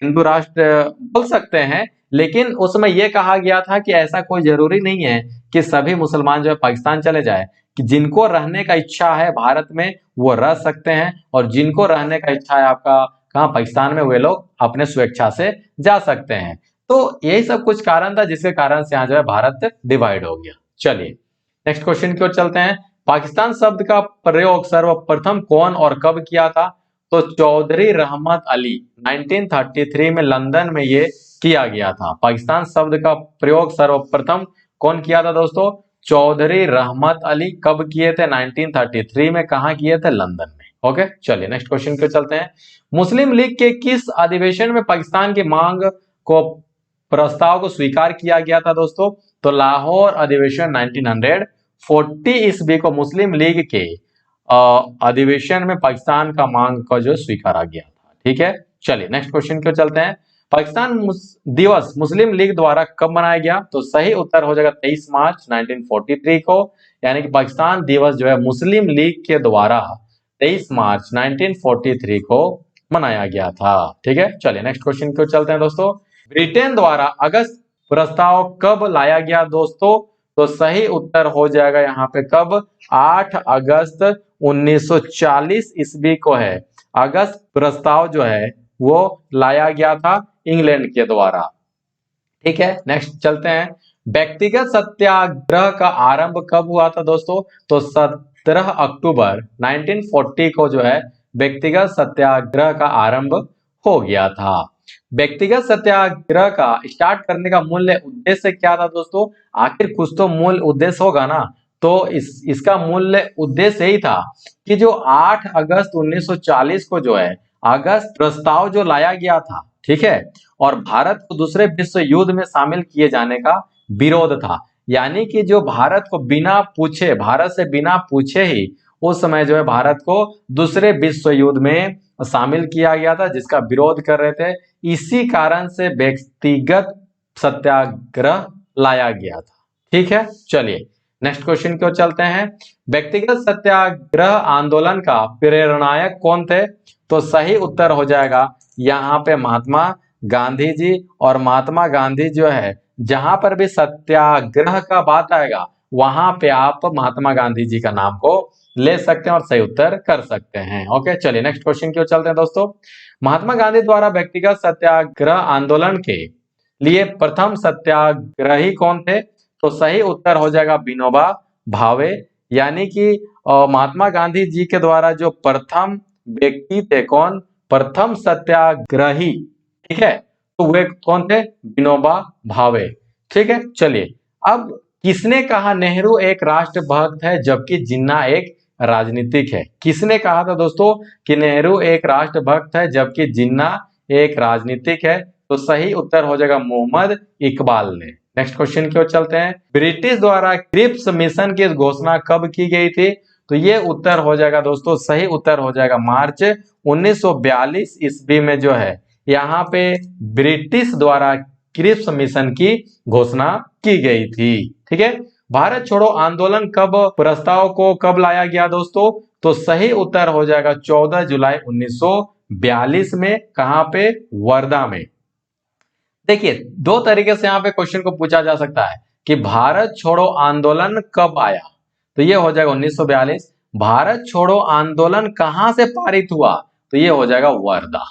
हिंदू राष्ट्र बोल सकते हैं, लेकिन उसमें यह कहा गया था कि ऐसा कोई जरूरी नहीं है कि सभी मुसलमान जो है पाकिस्तान चले जाए, कि जिनको रहने का इच्छा है भारत में वो रह सकते हैं और जिनको रहने का इच्छा है आपका कहाँ, पाकिस्तान में वे लोग अपने स्वेच्छा से जा सकते हैं। तो यही सब कुछ कारण था जिसके कारण से यहाँ जो है भारत डिवाइड हो गया। चलिए नेक्स्ट क्वेश्चन की ओर चलते हैं। पाकिस्तान शब्द का प्रयोग सर्वप्रथम कौन और कब किया था? तो चौधरी रहमत अली 1933 में लंदन में ये किया गया था। पाकिस्तान शब्द का प्रयोग सर्वप्रथम कौन किया था दोस्तों? चौधरी रहमत अली। कब किए थे? 1933 में। कहाँ किए थे? लंदन में। ओके चलिए नेक्स्ट क्वेश्चन पे चलते हैं। मुस्लिम लीग के किस अधिवेशन में पाकिस्तान की मांग को प्रस्ताव को स्वीकार किया गया था दोस्तों? तो लाहौर अधिवेशन 1940 ईस्वी को मुस्लिम लीग के अधिवेशन में पाकिस्तान का मांग का जो स्वीकारा गया था। ठीक है चलिए नेक्स्ट क्वेश्चन पे चलते हैं। पाकिस्तान दिवस मुस्लिम लीग द्वारा कब मनाया गया? तो सही उत्तर हो जाएगा 23 मार्च 1943 को, यानी कि पाकिस्तान दिवस जो है मुस्लिम लीग के द्वारा 23 मार्च 1943 को मनाया गया था। ठीक है चलिए नेक्स्ट क्वेश्चन को चलते हैं दोस्तों। ब्रिटेन द्वारा अगस्त प्रस्ताव कब लाया गया दोस्तों? तो सही उत्तर हो जाएगा यहाँ पे कब? 8 अगस्त 1940 ईस्वी को है अगस्त प्रस्ताव जो है वो लाया गया था इंग्लैंड के द्वारा। ठीक है नेक्स्ट चलते हैं। व्यक्तिगत सत्याग्रह का आरंभ कब हुआ था दोस्तों? तो 17 अक्टूबर 1940 को जो है व्यक्तिगत सत्याग्रह का आरंभ हो गया था। व्यक्तिगत सत्याग्रह का स्टार्ट करने का मूल उद्देश्य क्या था दोस्तों? आखिर कुछ तो मूल उद्देश्य होगा ना। तो इसका मूल उद्देश्य यही था कि जो 8 अगस्त 1940 को जो है अगस्त प्रस्ताव जो लाया गया था, ठीक है, और भारत को दूसरे विश्व युद्ध में शामिल किए जाने का विरोध था। यानी कि जो भारत को बिना पूछे, भारत से बिना पूछे ही उस समय जो है भारत को दूसरे विश्व युद्ध में शामिल किया गया था, जिसका विरोध कर रहे थे। इसी कारण से व्यक्तिगत सत्याग्रह लाया गया था। ठीक है चलिए नेक्स्ट क्वेश्चन की ओर चलते हैं। व्यक्तिगत सत्याग्रह आंदोलन का प्रेरणायक कौन थे? तो सही उत्तर हो जाएगा यहाँ पे महात्मा गांधी जी। और महात्मा गांधी जो है जहां पर भी सत्याग्रह का बात आएगा वहां पे आप महात्मा गांधी जी का नाम को ले सकते हैं और सही उत्तर कर सकते हैं। ओके चलिए नेक्स्ट क्वेश्चन की ओर चलते हैं दोस्तों। महात्मा गांधी द्वारा व्यक्तिगत सत्याग्रह आंदोलन के लिए प्रथम सत्याग्रही कौन थे? तो सही उत्तर हो जाएगा विनोबा भावे। यानी कि महात्मा गांधी जी के द्वारा जो प्रथम व्यक्ति थे, कौन? प्रथम सत्याग्रही। ठीक है तो वे कौन थे? विनोबा भावे। ठीक है चलिए अब किसने कहा नेहरू एक राष्ट्रभक्त है जबकि जिन्ना एक राजनीतिक है? किसने कहा था दोस्तों कि नेहरू एक राष्ट्रभक्त है जबकि जिन्ना एक राजनीतिक है? तो सही उत्तर हो जाएगा मोहम्मद इकबाल ने। नेक्स्ट क्वेश्चन की ओर चलते हैं। ब्रिटिश द्वारा क्रिप्स मिशन की घोषणा कब की गई थी? तो ये उत्तर हो जाएगा दोस्तों, सही उत्तर हो जाएगा मार्च 1942 ईस्वी में जो है यहाँ पे ब्रिटिश द्वारा क्रिप्स मिशन की घोषणा की गई थी। ठीक है भारत छोड़ो आंदोलन कब प्रस्ताव को कब लाया गया दोस्तों? तो सही उत्तर हो जाएगा 14 जुलाई 1942 में। कहां पे? वर्धा में। देखिए दो तरीके से यहाँ पे क्वेश्चन को पूछा जा सकता है कि भारत छोड़ो आंदोलन कब आया? तो ये हो जाएगा 1942। भारत छोड़ो आंदोलन कहां से पारित हुआ? तो ये हो जाएगा वर्धा।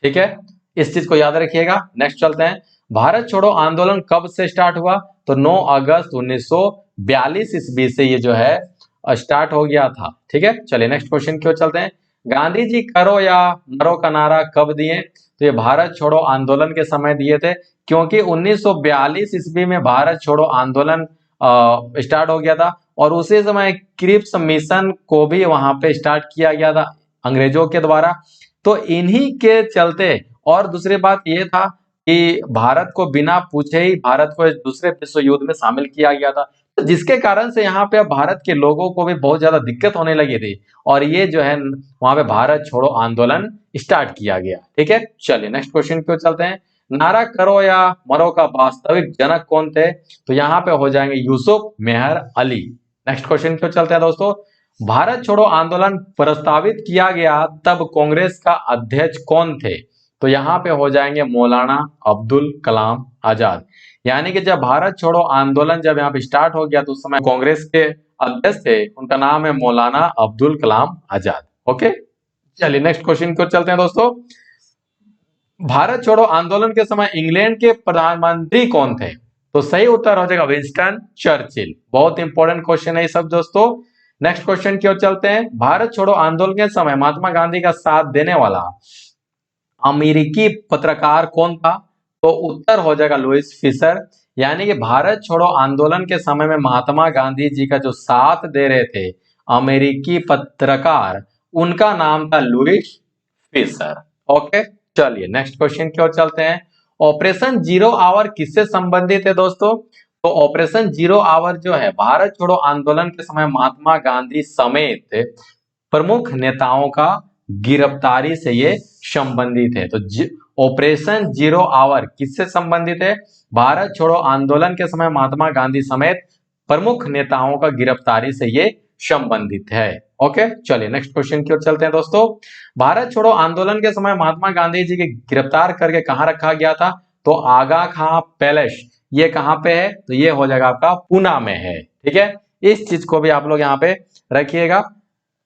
ठीक है इस चीज को याद रखिएगा। नेक्स्ट चलते हैं। भारत छोड़ो आंदोलन कब से स्टार्ट हुआ? तो 9 अगस्त 1942 ईस्वी से ये जो है स्टार्ट हो गया था। ठीक है चलिए नेक्स्ट क्वेश्चन की ओर चलते हैं। गांधी जी करो या मरो का नारा कब दिए? तो ये भारत छोड़ो आंदोलन के समय दिए थे, क्योंकि 1942 ईस्वी में भारत छोड़ो आंदोलन स्टार्ट हो गया था और उसी समय क्रिप्स मिशन को भी वहां पे स्टार्ट किया गया था अंग्रेजों के द्वारा। तो इन्हीं के चलते, और दूसरी बात ये था कि भारत को बिना पूछे ही भारत को दूसरे विश्व युद्ध में शामिल किया गया था, तो जिसके कारण से यहाँ पे भारत के लोगों को भी बहुत ज्यादा दिक्कत होने लगी थी और ये जो है वहां पे भारत छोड़ो आंदोलन स्टार्ट किया गया। ठीक है चलिए नेक्स्ट क्वेश्चन पे चलते हैं। नारा करो या मरो का वास्तविक जनक कौन थे? तो यहाँ पे हो जाएंगे यूसुफ मेहर अली। नेक्स्ट क्वेश्चन पे चलते हैं दोस्तों। भारत छोड़ो आंदोलन प्रस्तावित किया गया तब कांग्रेस का अध्यक्ष कौन थे? तो यहाँ पे हो जाएंगे मौलाना अब्दुल कलाम आजाद। यानी कि जब भारत छोड़ो आंदोलन जब यहाँ पे स्टार्ट हो गया तो उस समय कांग्रेस के अध्यक्ष थे, उनका नाम है मौलाना अब्दुल कलाम आजाद। ओके चलिए नेक्स्ट क्वेश्चन को चलते हैं दोस्तों। भारत छोड़ो आंदोलन के समय इंग्लैंड के प्रधानमंत्री कौन थे? तो सही उत्तर हो जाएगा विंस्टन चर्चिल। बहुत इंपॉर्टेंट क्वेश्चन है ये सब दोस्तों। नेक्स्ट क्वेश्चन की ओर चलते हैं। भारत छोड़ो आंदोलन के समय महात्मा गांधी का साथ देने वाला अमेरिकी पत्रकार कौन था? तो उत्तर हो जाएगा लुइस फिशर। यानी कि भारत छोड़ो आंदोलन के समय में महात्मा गांधी जी का जो साथ दे रहे थे अमेरिकी पत्रकार, उनका नाम था लुइस फिशर। ओके, चलिए नेक्स्ट क्वेश्चन की ओर चलते हैं। ऑपरेशन जीरो आवर किससे संबंधित है दोस्तों? तो ऑपरेशन जीरो आवर जो है भारत छोड़ो आंदोलन के समय महात्मा गांधी समेत प्रमुख नेताओं का गिरफ्तारी से ये संबंधित है। तो ऑपरेशन जीरो आवर किससे संबंधित है? भारत छोड़ो आंदोलन के समय महात्मा गांधी समेत प्रमुख नेताओं का गिरफ्तारी से ये संबंधित है। ओके, चलिए नेक्स्ट क्वेश्चन की ओर चलते हैं दोस्तों। भारत छोड़ो आंदोलन के समय महात्मा गांधी जी के गिरफ्तार करके कहां रखा गया था? तो आगा खां पैलेस, ये कहां पे है? तो ये हो जाएगा आपका पूना में है। ठीक है, इस चीज को भी आप लोग यहाँ पे रखिएगा।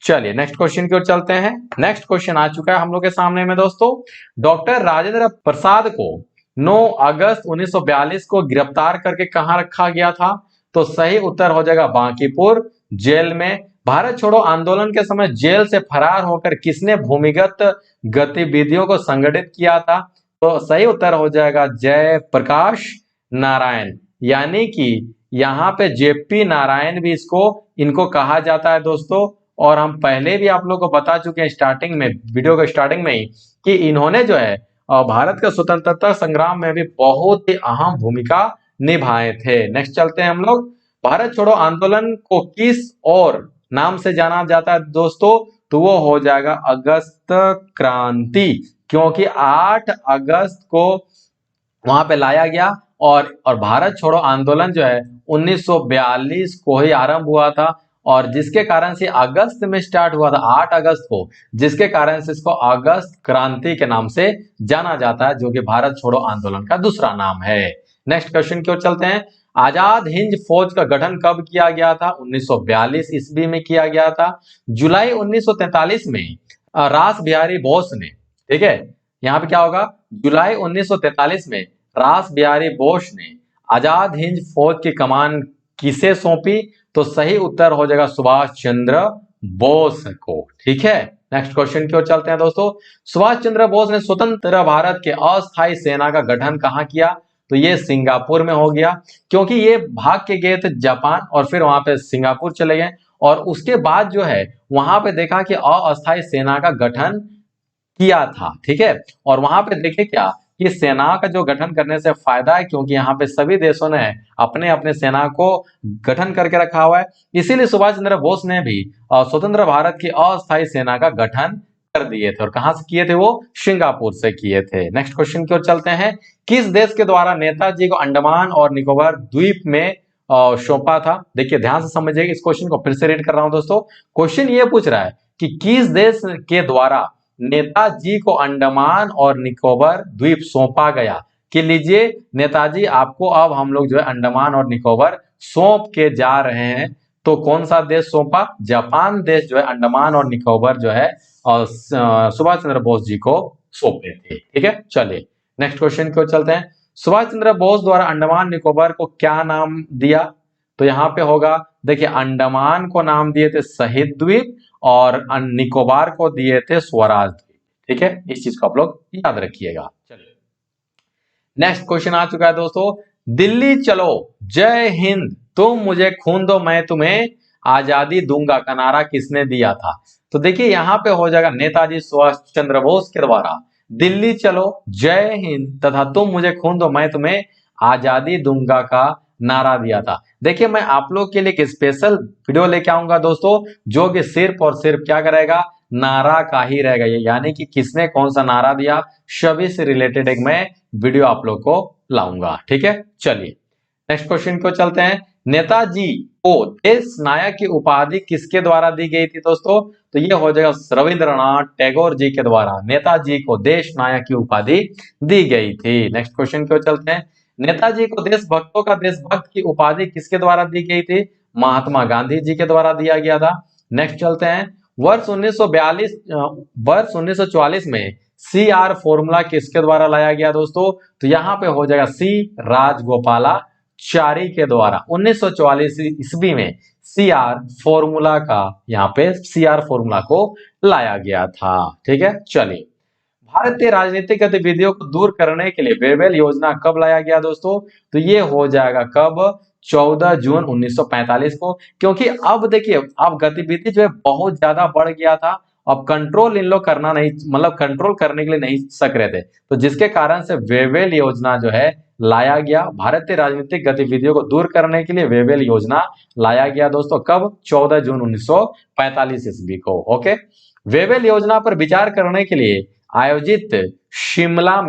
चलिए नेक्स्ट क्वेश्चन की ओर चलते हैं। नेक्स्ट क्वेश्चन आ चुका है हम लोग के सामने में दोस्तों। डॉक्टर राजेंद्र प्रसाद को 9 अगस्त 1942 को गिरफ्तार करके कहां रखा गया था? तो सही उत्तर हो जाएगा बांकीपुर जेल में। भारत छोड़ो आंदोलन के समय जेल से फरार होकर किसने भूमिगत गतिविधियों को संगठित किया था? तो सही उत्तर हो जाएगा जयप्रकाश नारायण। यानी कि यहाँ पे जेपी नारायण भी इनको कहा जाता है दोस्तों। और हम पहले भी आप लोग को बता चुके हैं स्टार्टिंग में, वीडियो के स्टार्टिंग में ही, कि इन्होंने जो है भारत का स्वतंत्रता संग्राम में भी बहुत ही अहम भूमिका निभाए थे। नेक्स्ट चलते हैं हम लोग। भारत छोड़ो आंदोलन को किस और नाम से जाना जाता है दोस्तों? तो वो हो जाएगा अगस्त क्रांति, क्योंकि 8 अगस्त को वहां पे लाया गया और भारत छोड़ो आंदोलन जो है 1942 को ही आरंभ हुआ था और जिसके कारण से अगस्त में स्टार्ट हुआ था 8 अगस्त को, जिसके कारण से इसको अगस्त क्रांति के नाम से जाना जाता है, जो कि भारत छोड़ो आंदोलन का दूसरा नाम है। नेक्स्ट क्वेश्चन की ओर चलते हैं। आजाद हिंद फौज का गठन कब किया गया था? 1942 ईस्वी में किया गया था। जुलाई 1943 में रास बिहारी बोस ने, ठीक है, यहाँ पे क्या होगा, जुलाई 1943 में रास बिहारी बोस ने आजाद हिंद फौज की कमान किसे सौंपी? तो सही उत्तर हो जाएगा सुभाष चंद्र बोस को। ठीक है, नेक्स्ट क्वेश्चन की ओर चलते हैं दोस्तों। सुभाष चंद्र बोस ने स्वतंत्र भारत के अस्थायी सेना का गठन कहां किया? तो ये सिंगापुर में हो गया, क्योंकि ये भाग के गए थे जापान और फिर वहां पे सिंगापुर चले गए और उसके बाद जो है वहां पे देखा कि अस्थायी सेना का गठन किया था। ठीक है, और वहां पे देखिए क्या कि सेना का जो गठन करने से फायदा है, क्योंकि यहाँ पे सभी देशों ने अपने अपने सेना को गठन करके रखा हुआ है। इसीलिए सुभाष चंद्र बोस ने भी स्वतंत्र भारत की अस्थायी सेना का गठन कर दिए थे और कहां से किए थे? वो सिंगापुर से किए थे। नेक्स्ट क्वेश्चन की ओर चलते हैं। किस देश के द्वारा नेताजी को अंडमान और निकोबार द्वीप में सौंपा था? देखिए ध्यान से समझिए, इस क्वेश्चन को फिर से रीड कर रहा हूं दोस्तों। क्वेश्चन ये पूछ रहा है कि किस देश के द्वारा नेताजी को अंडमान और निकोबार द्वीप सौंपा गया? कि लीजिए नेताजी आपको अब हम लोग जो है अंडमान और निकोबार सौंप के जा रहे हैं, तो कौन सा देश सौंपा? जापान देश जो है अंडमान और निकोबार जो है और सुभाष चंद्र बोस जी को सौंपे थे। ठीक है, चलिए नेक्स्ट क्वेश्चन की ओर चलते हैं। सुभाष चंद्र बोस द्वारा अंडमान निकोबार को क्या नाम दिया? तो यहाँ पे होगा, देखिए अंडमान को नाम दिए थे शहीद द्वीप और निकोबार को दिए थे स्वराज द्वीप। ठीक है, इस चीज को आप लोग याद रखिएगा। चलिए नेक्स्ट क्वेश्चन आ चुका है दोस्तों। दिल्ली चलो जय हिंद तुम मुझे खून दो मैं तुम्हें आजादी दूंगा का नारा किसने दिया था? तो देखिए यहाँ पे हो जाएगा नेताजी सुभाष चंद्र बोस के द्वारा दिल्ली चलो जय हिंद तथा तुम मुझे खून दो मैं तुम्हें आजादी दूंगा का नारा दिया था। देखिए मैं आप लोग के लिए एक स्पेशल वीडियो लेके आऊंगा दोस्तों, जो कि सिर्फ और सिर्फ क्या करेगा, नारा का ही रहेगा ये, यानी कि किसने कौन सा नारा दिया, सभी से रिलेटेड एक मैं वीडियो आप लोग को लाऊंगा। ठीक है, चलिए नेक्स्ट क्वेश्चन को चलते हैं। नेताजी को देश नायक की उपाधि किसके द्वारा दी गई थी दोस्तों? तो ये हो जाएगा रविंद्रनाथ टैगोर जी के द्वारा नेताजी को देश नायक की उपाधि दी गई थी। नेक्स्ट क्वेश्चन को चलते हैं। नेताजी को देशभक्तों का देशभक्त की उपाधि किसके द्वारा दी गई थी? महात्मा गांधी जी के द्वारा दिया गया था। नेक्स्ट चलते हैं। वर्ष 1944 में CR फॉर्मूला किसके द्वारा लाया गया दोस्तों? तो यहाँ पे हो जाएगा C राजगोपालाचारी के द्वारा 1944 ईस्वी में CR फॉर्मूला का यहाँ पे CR फॉर्मूला को लाया गया था। ठीक है, चलिए भारतीय राजनीतिक गतिविधियों को दूर करने के लिए वेबेल योजना कब लाया गया दोस्तों? तो ये हो जाएगा कब? 14 जून 1945 को। क्योंकि अब देखिए, अब गतिविधि जो है बहुत ज्यादा बढ़ गया था। अब कंट्रोल इन लोग करना नहीं, मतलब कंट्रोल करने के लिए नहीं सक रहे थे, तो जिसके कारण से वेबेल योजना जो है लाया गया। भारतीय राजनीतिक गतिविधियों को दूर करने के लिए वेबेल योजना लाया गया दोस्तों। कब? 14 जून 1945 ईस्वी को। ओके, वेबेल योजना पर विचार करने के लिए आयोजित शिमला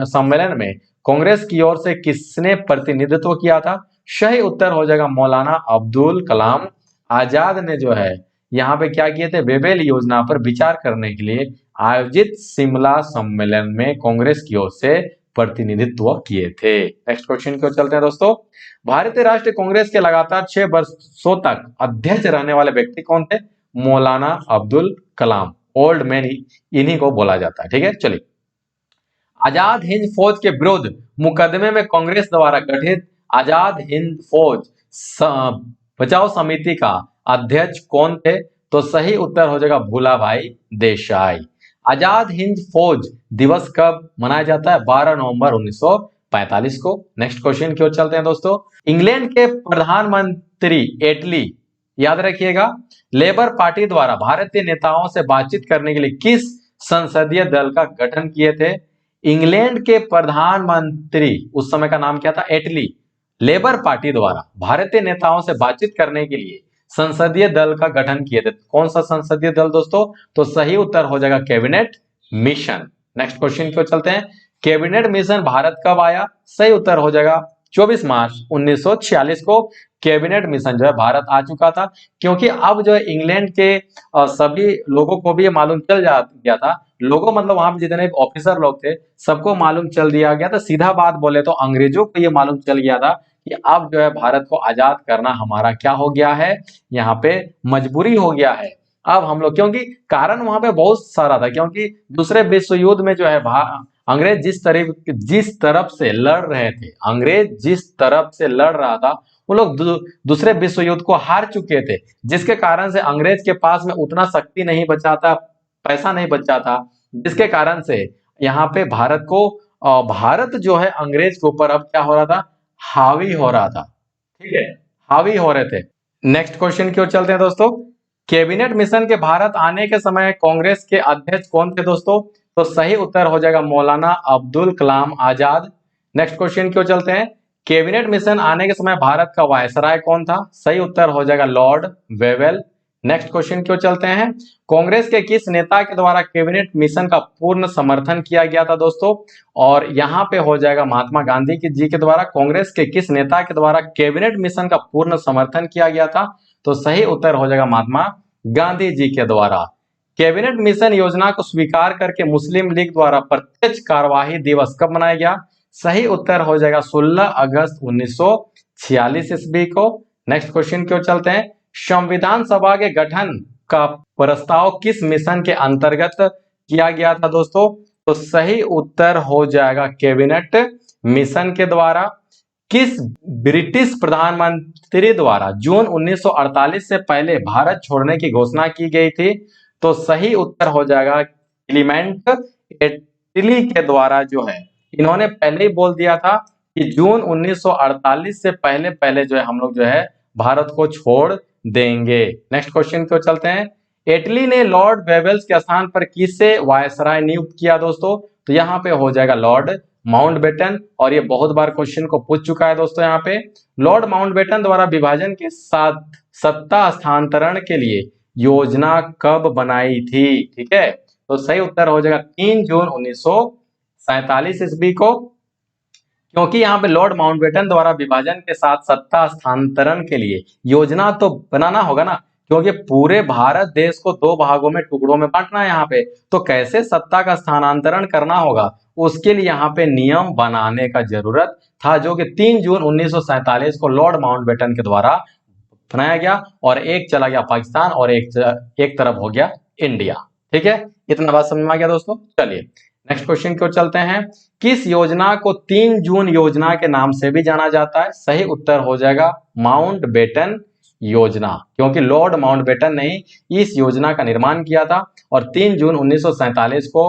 सम्मेलन में कांग्रेस की ओर से किसने प्रतिनिधित्व किया था? सही उत्तर हो जाएगा मौलाना अब्दुल कलाम आजाद ने जो है यहाँ पे क्या किए थे? वेबेल योजना पर विचार करने के लिए आयोजित शिमला सम्मेलन में कांग्रेस की ओर से प्रतिनिधित्व किए थे। नेक्स्ट क्वेश्चन की ओर चलते हैं दोस्तों। भारतीय राष्ट्रीय कांग्रेस के लगातार 6 वर्षों तक अध्यक्ष रहने वाले व्यक्ति कौन थे? मौलाना अब्दुल कलाम, ओल्ड मैन इन्हीं को बोला जाता है। ठीक है, चलिए आजाद हिंद फौज के विरुद्ध मुकदमे में कांग्रेस द्वारा गठित आजाद हिंद फौज बचाव समिति का अध्यक्ष कौन थे? तो सही उत्तर हो जाएगा भूला भाई देसाई। आजाद हिंद फौज दिवस कब मनाया जाता है? 12 नवंबर 1945 को। नेक्स्ट क्वेश्चन की ओर चलते हैं दोस्तों। इंग्लैंड के प्रधानमंत्री एटली, याद रखिएगा, लेबर पार्टी द्वारा भारतीय नेताओं से बातचीत करने के लिए किस संसदीय दल का गठन किए थे? इंग्लैंड के प्रधानमंत्री उस समय का नाम क्या था? एटली। लेबर पार्टी द्वारा भारतीय नेताओं से बातचीत करने के लिए संसदीय दल का गठन किए थे। कौन सा संसदीय दल दोस्तों? तो सही उत्तर हो जाएगा कैबिनेट मिशन। नेक्स्ट क्वेश्चन की ओर चलते हैं। कैबिनेट मिशन भारत कब आया? सही उत्तर हो जाएगा 24 मार्च 1946 को कैबिनेट मिशन जो है भारत आ चुका था। क्योंकि अब जो है इंग्लैंड के सभी लोगों को भी ये मालूम चल गया था, लोगों मतलब वहां पे जितने ऑफिसर लोग थे सबको मालूम चल दिया गया था। सीधा बात बोले तो अंग्रेजों को ये मालूम चल गया था कि अब जो है भारत को आजाद करना हमारा क्या हो गया है, यहाँ पे मजबूरी हो गया है। अब हम लोग, क्योंकि कारण वहां पे बहुत सारा था, क्योंकि दूसरे विश्व युद्ध में जो है अंग्रेज जिस तरफ से लड़ रहे थे, अंग्रेज जिस तरफ से लड़ रहा था, वो लोग दूसरे विश्व युद्ध को हार चुके थे, जिसके कारण से अंग्रेज के पास में उतना शक्ति नहीं बचा था, पैसा नहीं बचा था, जिसके कारण से यहाँ पे भारत जो है अंग्रेज के ऊपर अब क्या हो रहा था? हावी हो रहा था। ठीक है, हावी हो रहे थे। नेक्स्ट क्वेश्चन की ओर चलते हैं दोस्तों। कैबिनेट मिशन के भारत आने के समय कांग्रेस के अध्यक्ष कौन थे दोस्तों? तो सही उत्तर हो जाएगा मौलाना अब्दुल कलाम आजाद। नेक्स्ट क्वेश्चन की ओर चलते हैं। कैबिनेट मिशन आने के समय भारत का वायसराय कौन था? सही उत्तर हो जाएगा लॉर्ड वेवेल। नेक्स्ट क्वेश्चन की ओर चलते हैं। कांग्रेस के किस नेता के द्वारा कैबिनेट मिशन का पूर्ण समर्थन किया गया था दोस्तों? और यहाँ पे हो जाएगा महात्मा गांधी जी के द्वारा। कांग्रेस के किस नेता के द्वारा कैबिनेट मिशन का पूर्ण समर्थन किया गया था? तो सही उत्तर हो जाएगा महात्मा गांधी जी के द्वारा। कैबिनेट मिशन योजना को स्वीकार करके मुस्लिम लीग द्वारा प्रत्यक्ष कार्यवाही दिवस कब मनाया गया? सही उत्तर हो जाएगा 16 अगस्त 1946 ईस्वी को। नेक्स्ट क्वेश्चन की ओर चलते हैं। संविधान सभा के गठन का प्रस्ताव किस मिशन के अंतर्गत किया गया था दोस्तों? तो सही उत्तर हो जाएगा कैबिनेट मिशन के द्वारा। किस ब्रिटिश प्रधानमंत्री द्वारा जून 1948 से पहले भारत छोड़ने की घोषणा की गई थी? तो सही उत्तर हो जाएगा क्लीमेंट एटली के द्वारा जो है, इन्होंने पहले ही बोल दिया था कि जून 1948 से पहले जो है हम लोग जो है भारत को छोड़ देंगे। नेक्स्ट क्वेश्चन को चलते हैं। एटली ने लॉर्ड वेवेल्स के स्थान पर किसे वायसराय नियुक्त किया दोस्तों? तो यहाँ पे हो जाएगा लॉर्ड माउंटबेटन, और ये बहुत बार क्वेश्चन को पूछ चुका है दोस्तों। यहाँ पे लॉर्ड माउंटबेटन द्वारा विभाजन के साथ सत्ता हस्तांतरण के लिए योजना कब बनाई थी? ठीक है, तो सही उत्तर हो जाएगा 3 जून 1947 ईस्वी को। क्योंकि यहाँ पे लॉर्ड माउंटबेटन द्वारा विभाजन के साथ सत्ता हस्तांतरण के लिए योजना तो बनाना होगा ना, क्योंकि पूरे भारत देश को 2 भागों में, टुकड़ों में बांटना है यहाँ पे, तो कैसे सत्ता का स्थानांतरण करना होगा, उसके लिए यहाँ पे नियम बनाने का जरूरत था, जो कि 3 जून 1947 को लॉर्ड माउंटबेटन के द्वारा बनाया गया। और एक चला गया पाकिस्तान और एक तरफ हो गया इंडिया। ठीक है, इतना बात समझ में आ गया दोस्तों। चलिए नेक्स्ट क्वेश्चन की ओर चलते हैं। किस योजना को 3 जून योजना के नाम से भी जाना जाता है? सही उत्तर हो जाएगा माउंटबेटन योजना, क्योंकि लॉर्ड माउंटबेटन ने इस योजना का निर्माण किया था और 3 जून 1947 को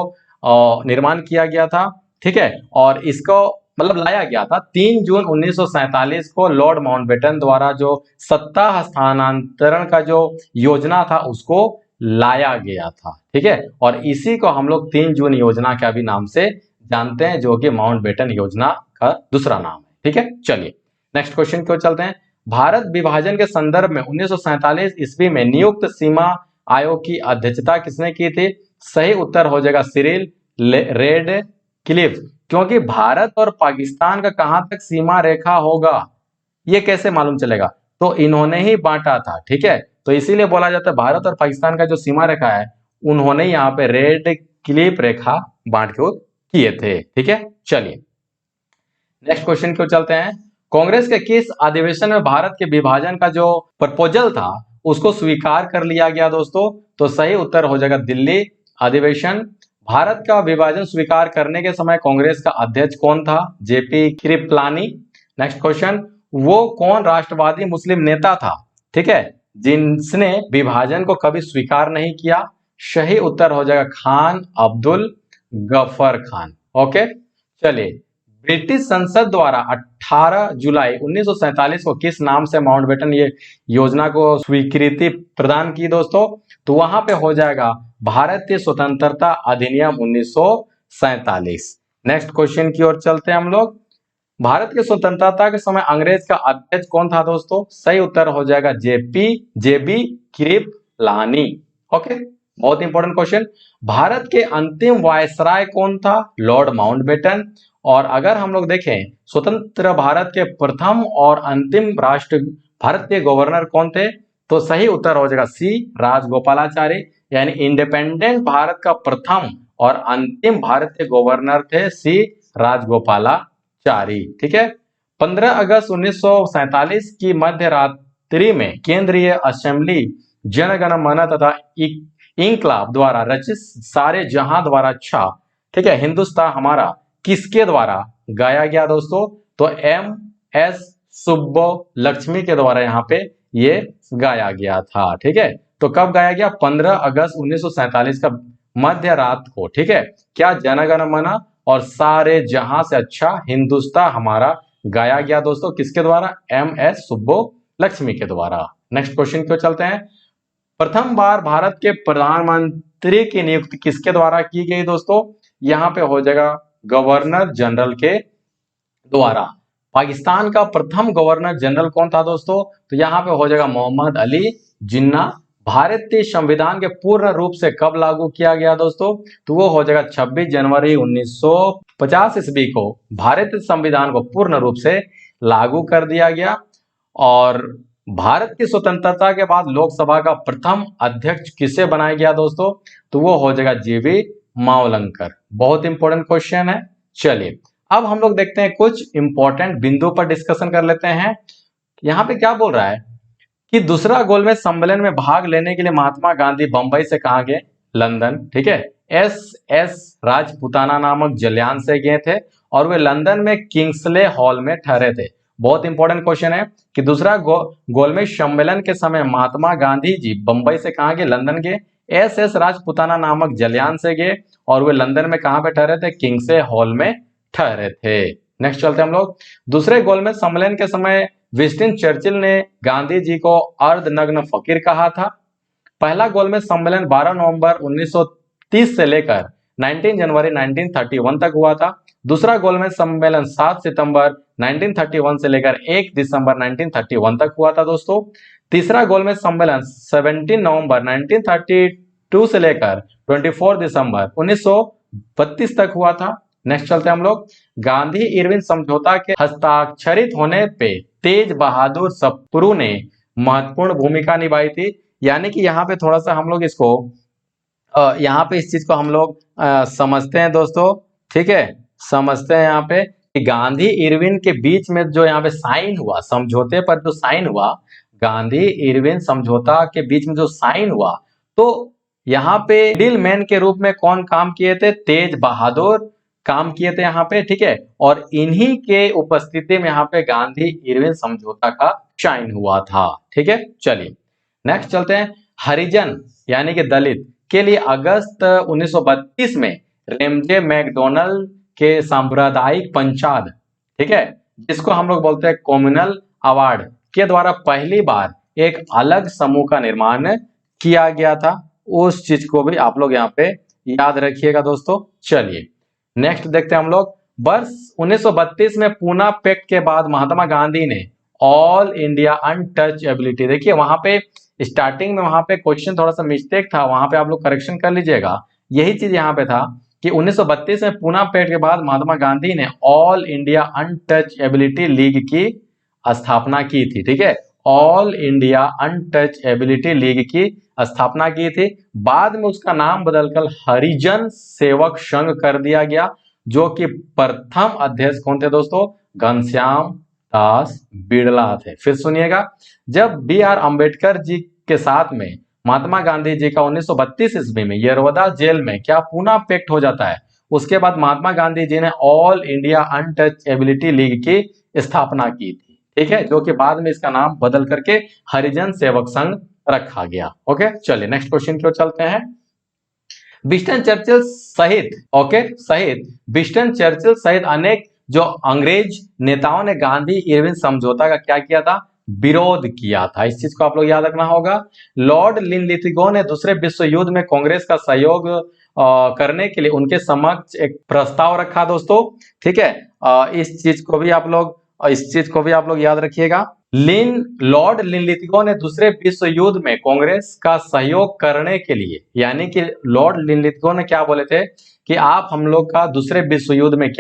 निर्माण किया गया था। ठीक है, और इसको मतलब लाया गया था 3 जून 1947 को लॉर्ड माउंटबेटन द्वारा जो सत्ता हस्तांतरण का जो योजना था उसको लाया गया था। ठीक है, और इसी को हम लोग 3 जून योजना के भी नाम से जानते हैं, जो कि माउंटबेटन योजना का दूसरा नाम है। ठीक है, चलिए नेक्स्ट क्वेश्चन की ओर चलते हैं। भारत विभाजन के संदर्भ में 1947 ईस्वी में नियुक्त सीमा आयोग की अध्यक्षता किसने की थी? सही उत्तर हो जाएगा सिरिल रेडक्लिफ, क्योंकि भारत और पाकिस्तान का कहां तक सीमा रेखा होगा ये कैसे मालूम चलेगा? तो इन्होंने ही बांटा था। ठीक है, तो इसीलिए बोला जाता है भारत और पाकिस्तान का जो सीमा रेखा है उन्होंने यहाँ पे रेड क्लिप रेखा बांट के किए थे। ठीक है, चलिए नेक्स्ट क्वेश्चन की ओर चलते हैं। कांग्रेस के किस अधिवेशन में भारत के विभाजन का जो प्रपोजल था उसको स्वीकार कर लिया गया दोस्तों? तो सही उत्तर हो जाएगा दिल्ली अधिवेशन। भारत का विभाजन स्वीकार करने के समय कांग्रेस का अध्यक्ष कौन था? जेपी कृपलानी। नेक्स्ट क्वेश्चन, वो कौन राष्ट्रवादी मुस्लिम नेता था, ठीक है, जिसने विभाजन को कभी स्वीकार नहीं किया? सही उत्तर हो जाएगा खान अब्दुल गफर खान। ओके, चलिए ब्रिटिश संसद द्वारा 18 जुलाई 1947 को किस नाम से माउंटबेटन ये योजना को स्वीकृति प्रदान की दोस्तों? तो वहां पे हो जाएगा भारतीय स्वतंत्रता अधिनियम 1947। नेक्स्ट क्वेश्चन की ओर चलते हैं हम लोग। भारत की स्वतंत्रता के समय अंग्रेज का अध्यक्ष कौन था दोस्तों? सही उत्तर हो जाएगा जेबी कृपलानी। ओके, बहुत इंपॉर्टेंट क्वेश्चन। भारत के अंतिम वायसराय कौन था? Lord Mountbatten. और अगर हम लोग देखें स्वतंत्र भारत के प्रथम और अंतिम राष्ट्र भारतीय गवर्नर कौन थे? तो सही उत्तर हो जाएगा सी राजगोपालाचारी, यानी इंडिपेंडेंट भारत का प्रथम और अंतिम भारतीय गवर्नर थे सी राजगोपालाचारी। ठीक है, 15 अगस्त 1947 की मध्य रात्रि में केंद्रीय असेंबली जनगण मन तथा इंकलाब द्वारा रचित सारे जहां द्वारा अच्छा, ठीक है, हिंदुस्तान हमारा किसके द्वारा गाया गया दोस्तों? तो एम.एस. सुब्बलक्ष्मी के द्वारा यहाँ पे ये गाया गया था। ठीक है, तो कब गाया गया? 15 अगस्त 1947 का मध्य रात को। ठीक है, क्या जनगण मन और सारे जहां से अच्छा हिंदुस्तान हमारा गाया गया दोस्तों किसके द्वारा? एम.एस. सुब्बलक्ष्मी के द्वारा। नेक्स्ट क्वेश्चन क्यों चलते हैं। प्रथम बार भारत के प्रधानमंत्री की नियुक्ति किसके द्वारा की गई दोस्तों? यहां पे हो जाएगा गवर्नर जनरल के द्वारा। पाकिस्तान का प्रथम गवर्नर जनरल कौन था दोस्तों? तो यहां पे हो जाएगा मोहम्मद अली जिन्ना। भारतीय संविधान के पूर्ण रूप से कब लागू किया गया दोस्तों? तो वो हो जाएगा 26 जनवरी 1950 ईस्वी को भारतीय संविधान को पूर्ण रूप से लागू कर दिया गया। और भारत की स्वतंत्रता के बाद लोकसभा का प्रथम अध्यक्ष किसे बनाया गया दोस्तों? तो वो हो जाएगा जीवी मावलंकर। बहुत इंपॉर्टेंट क्वेश्चन है। चलिए अब हम लोग देखते हैं कुछ इंपॉर्टेंट बिंदु पर डिस्कशन कर लेते हैं। यहाँ पे क्या बोल रहा है कि दूसरा गोलमेज सम्मेलन में भाग लेने के लिए महात्मा गांधी बंबई से कहाँ गए? लंदन। ठीक है, एस राजपुताना नामक जलयान से गए थे और वे लंदन में किंग्सले हॉल में ठहरे थे। बहुत इंपॉर्टेंट क्वेश्चन है कि दूसरा गोलमेज सम्मेलन के समय महात्मा गांधी जी बंबई से कहाँ गए? लंदन गए। एस राजपुताना नामक जलयान से गए और वे लंदन में कहां पे ठहरे थे? किंग्सले हॉल में ठहरे थे। नेक्स्ट चलते हम लोग। दूसरे गोलमेज सम्मेलन के समय विंस्टन चर्चिल ने गांधी जी को अर्धनग्न फकीर कहा था। पहला गोलमेज सम्मेलन 12 नवंबर 1930 से लेकर 19 जनवरी 1931 तक हुआ था। दूसरा गोलमेज सम्मेलन 7 सितंबर 1931 से लेकर 1 दिसंबर 1931 तक हुआ था दोस्तों। तीसरा गोलमेज सम्मेलन 17 नवंबर 1932 से लेकर 24 दिसंबर 1932 तक हुआ था। नेक्स्ट चलते हम लोग। गांधी इरविन समझौता के हस्ताक्षरित होने पे तेज बहादुर सप्रू ने महत्वपूर्ण भूमिका निभाई थी। यानी कि यहाँ पे थोड़ा सा हम लोग इसको यहाँ पे इस चीज को हम लोग समझते हैं दोस्तों। ठीक है, समझते हैं यहाँ पे कि गांधी इरविन के बीच में जो यहाँ पे साइन हुआ, समझौते पर जो साइन हुआ, गांधी इरविन समझौता के बीच में जो साइन हुआ, तो यहाँ पे मिडिल मैन के रूप में कौन काम किए थे? तेज बहादुर काम किए थे यहाँ पे, ठीक है। और इन्हीं के उपस्थिति में यहाँ पे गांधी इरविन समझौता का साइन हुआ था, ठीक है। चलिए नेक्स्ट चलते हैं। हरिजन यानी कि दलित के लिए अगस्त 1932 में रेमजे मैकडोनल्ड के सांप्रदायिक पंचायत, ठीक है, जिसको हम लोग बोलते हैं कम्युनल अवार्ड के द्वारा पहली बार एक अलग समूह का निर्माण किया गया था। उस चीज को भी आप लोग यहाँ पे याद रखिएगा दोस्तों। चलिए नेक्स्ट देखते हैं हम लोग। वर्ष 1932 में पूना पैक्ट के बाद महात्मा गांधी ने ऑल इंडिया अनटचेबिलिटी, देखिए वहां पे स्टार्टिंग में वहां पे क्वेश्चन थोड़ा सा मिस्टेक था, वहां पे आप लोग करेक्शन कर लीजिएगा। यही चीज यहाँ पे था कि 1932 में पूना पैक्ट के बाद महात्मा गांधी ने ऑल इंडिया अनटचेबिलिटी लीग की स्थापना की थी, ठीक है। ऑल इंडिया अनटचेबिलिटी लीग की स्थापना की थी। बाद में उसका नाम बदलकर हरिजन सेवक संघ कर दिया गया, जो कि प्रथम अध्यक्ष कौन थे दोस्तों? घनश्याम दास बिड़ला थे। फिर सुनिएगा, जब बी आर अम्बेडकर जी के साथ में महात्मा गांधी जी का 1932 ईस्वी में यरवदा जेल में क्या पूना पैक्ट हो जाता है, उसके बाद महात्मा गांधी जी ने ऑल इंडिया अनटचेबिलिटी लीग की स्थापना की थी, ठीक है, जो कि बाद में इसका नाम बदल करके हरिजन सेवक संघ रखा गया। ओके चलिए नेक्स्ट क्वेश्चन की ओर चलते हैं। विंस्टन चर्चिल सहित विंस्टन चर्चिल सहित अनेक जो अंग्रेज नेताओं ने गांधी इरविन समझौता का क्या किया था? विरोध किया था। इस चीज को आप लोग याद रखना होगा। लॉर्ड लिनलिथगो ने दूसरे विश्व युद्ध में कांग्रेस का सहयोग करने के लिए उनके समक्ष एक प्रस्ताव रखा दोस्तों, ठीक है। इस चीज को भी आप लोग याद रखिएगा। लॉर्ड लिनलिथगो ने दूसरे विश्व युद्ध में कांग्रेस का सहयोग करने के लिए, यानी कि लॉर्ड लिनलिथगो ने क्या बोले थे कि आप हम लोग का दूसरे विश्व युद्ध में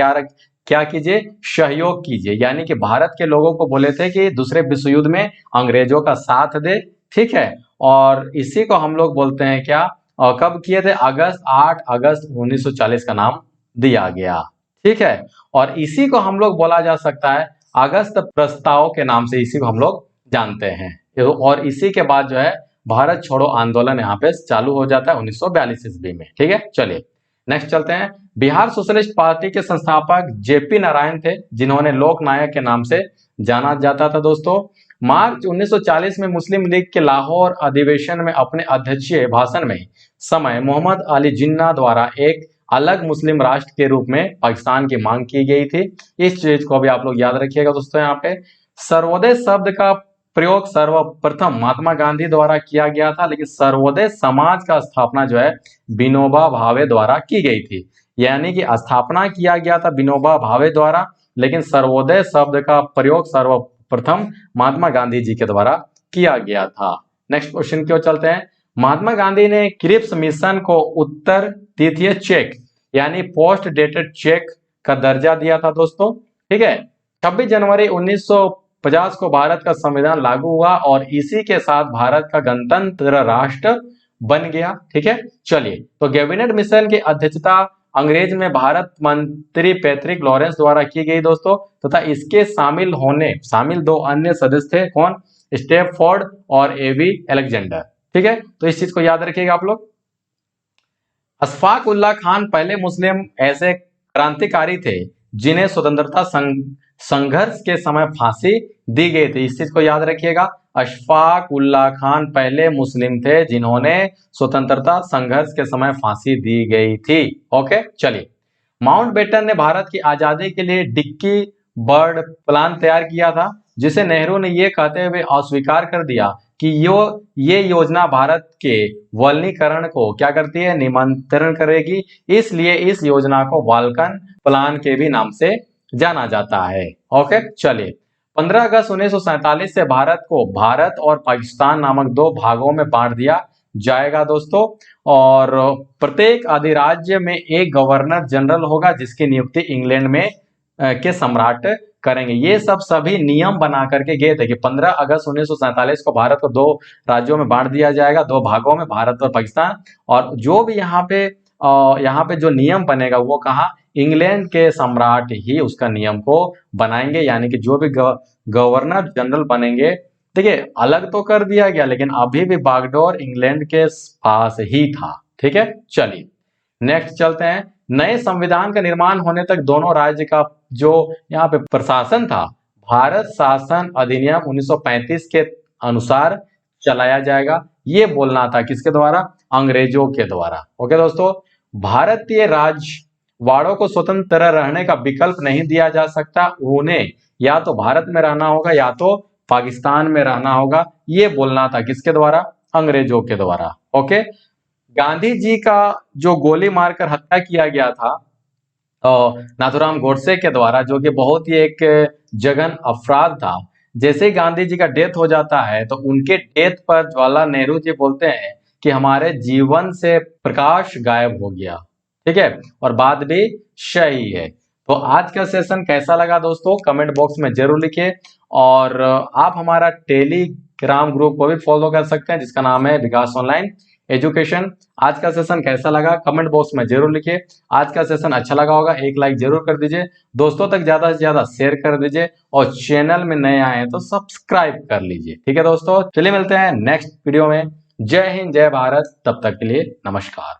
क्या कीजिए? सहयोग कीजिए। यानी कि भारत के लोगों को बोले थे कि दूसरे विश्व युद्ध में अंग्रेजों का साथ दे, ठीक है। और इसी को हम लोग बोलते हैं क्या, और कब किए थे? 8 अगस्त 1940 का नाम दिया गया, ठीक है। और इसी को हम लोग बोला जा सकता है अगस्त प्रस्ताव के नाम से, इसी को हम लोग जानते हैं। और इसी के बाद जो है भारत छोड़ो आंदोलन यहाँ पे चालू हो जाता है 1942 ईस्वी में, ठीक है। चलिए नेक्स्ट चलते हैं। बिहार सोशलिस्ट पार्टी के संस्थापक जेपी नारायण थे, जिन्होंने लोक नायक के नाम से जाना जाता था दोस्तों। मार्च 1940 में मुस्लिम लीग के लाहौर अधिवेशन में अपने अध्यक्षीय भाषण में समय मोहम्मद अली जिन्ना द्वारा एक अलग मुस्लिम राष्ट्र के रूप में पाकिस्तान की मांग की गई थी। इस चीज को भी आप लोग याद रखिएगा दोस्तों। यहाँ पे सर्वोदय शब्द का प्रयोग सर्वप्रथम महात्मा गांधी द्वारा किया गया था, लेकिन सर्वोदय समाज का स्थापना जो है विनोबा भावे द्वारा की गई थी। यानी कि स्थापना किया गया था विनोबा भावे द्वारा, लेकिन सर्वोदय शब्द का प्रयोग सर्वप्रथम महात्मा गांधी जी के द्वारा किया गया था। नेक्स्ट क्वेश्चन की ओर चलते हैं। महात्मा गांधी ने क्रिप्स मिशन को उत्तर तिथीय चेक यानी पोस्ट डेटेड चेक का दर्जा दिया था दोस्तों, ठीक है। 26 जनवरी 1950 को भारत का संविधान लागू हुआ और इसी के साथ भारत का गणतंत्र राष्ट्र बन गया, ठीक है। चलिए, तो कैबिनेट मिशन की अध्यक्षता अंग्रेज में भारत मंत्री पैट्रिक लॉरेंस द्वारा की गई दोस्तों, तथा इसके शामिल 2 अन्य सदस्य थे, कौन? स्टेपफोर्ड और एवी अलेक्जेंडर, ठीक है। तो इस चीज को याद रखिएगा आप लोग। अशफाक उल्लाह खान पहले मुस्लिम ऐसे क्रांतिकारी थे जिन्हें स्वतंत्रता संघर्ष के समय फांसी दी गई थी। इस चीज को याद रखिएगा। अशफाक उल्लाह खान पहले मुस्लिम थे जिन्होंने स्वतंत्रता संघर्ष के समय फांसी दी गई थी। ओके चलिए, माउंटबेटन ने भारत की आजादी के लिए डिक्की बर्ड प्लान तैयार किया था, जिसे नेहरू ने यह कहते हुए अस्वीकार कर दिया कि ये योजना भारत के वल्लीकरण को क्या करती है? निमंत्रण करेगी। इसलिए इस योजना को बाल्कन प्लान के भी नाम से जाना जाता है। ओके चलिए, 15 अगस्त 1947 से भारत को भारत और पाकिस्तान नामक 2 भागों में बांट दिया जाएगा दोस्तों, और प्रत्येक अधिराज्य में एक गवर्नर जनरल होगा जिसकी नियुक्ति इंग्लैंड में के सम्राट करेंगे। ये सभी नियम बना करके गए थे कि 15 अगस्त 1947 को भारत को 2 राज्यों में बांट दिया जाएगा, 2 भागों में, भारत और पाकिस्तान। और जो भी यहाँ पे जो नियम बनेगा वो कहाँ? इंग्लैंड के सम्राट ही उसका नियम को बनाएंगे। यानी कि जो भी गवर्नर जनरल बनेंगे देखिए अलग तो कर दिया गया लेकिन अभी भी बागडोर इंग्लैंड के पास ही था। ठीक है, चलिए नेक्स्ट चलते हैं। नए संविधान का निर्माण होने तक दोनों राज्य का जो यहाँ पे प्रशासन था, भारत शासन अधिनियम 1935 के अनुसार चलाया जाएगा। ये बोलना था किसके द्वारा? अंग्रेजों के द्वारा। ओके दोस्तों, भारतीय राजवाड़ों को स्वतंत्र रहने का विकल्प नहीं दिया जा सकता। उन्हें या तो भारत में रहना होगा या तो पाकिस्तान में रहना होगा। ये बोलना था किसके द्वारा? अंग्रेजों के द्वारा। ओके, गांधी जी का जो गोली मारकर हत्या किया गया था नाथूराम गोडसे के द्वारा, जो कि बहुत ही एक जघन अपराध था। जैसे ही गांधी जी का डेथ हो जाता है तो उनके डेथ पर जवाहरलाल नेहरू जी बोलते हैं कि हमारे जीवन से प्रकाश गायब हो गया। ठीक है, और बात भी सही है। तो आज का सेशन कैसा लगा दोस्तों, कमेंट बॉक्स में जरूर लिखिए। और आप हमारा टेलीग्राम ग्रुप को भी फॉलो कर सकते हैं जिसका नाम है विकास ऑनलाइन एजुकेशन। आज का सेशन कैसा लगा कमेंट बॉक्स में जरूर लिखिए। आज का सेशन अच्छा लगा होगा एक लाइक जरूर कर दीजिए, दोस्तों तक ज्यादा से ज्यादा शेयर कर दीजिए, और चैनल में नए आए हैं तो सब्सक्राइब कर लीजिए। ठीक है दोस्तों, चलिए मिलते हैं नेक्स्ट वीडियो में। जय हिंद, जय भारत, तब तक के लिए नमस्कार।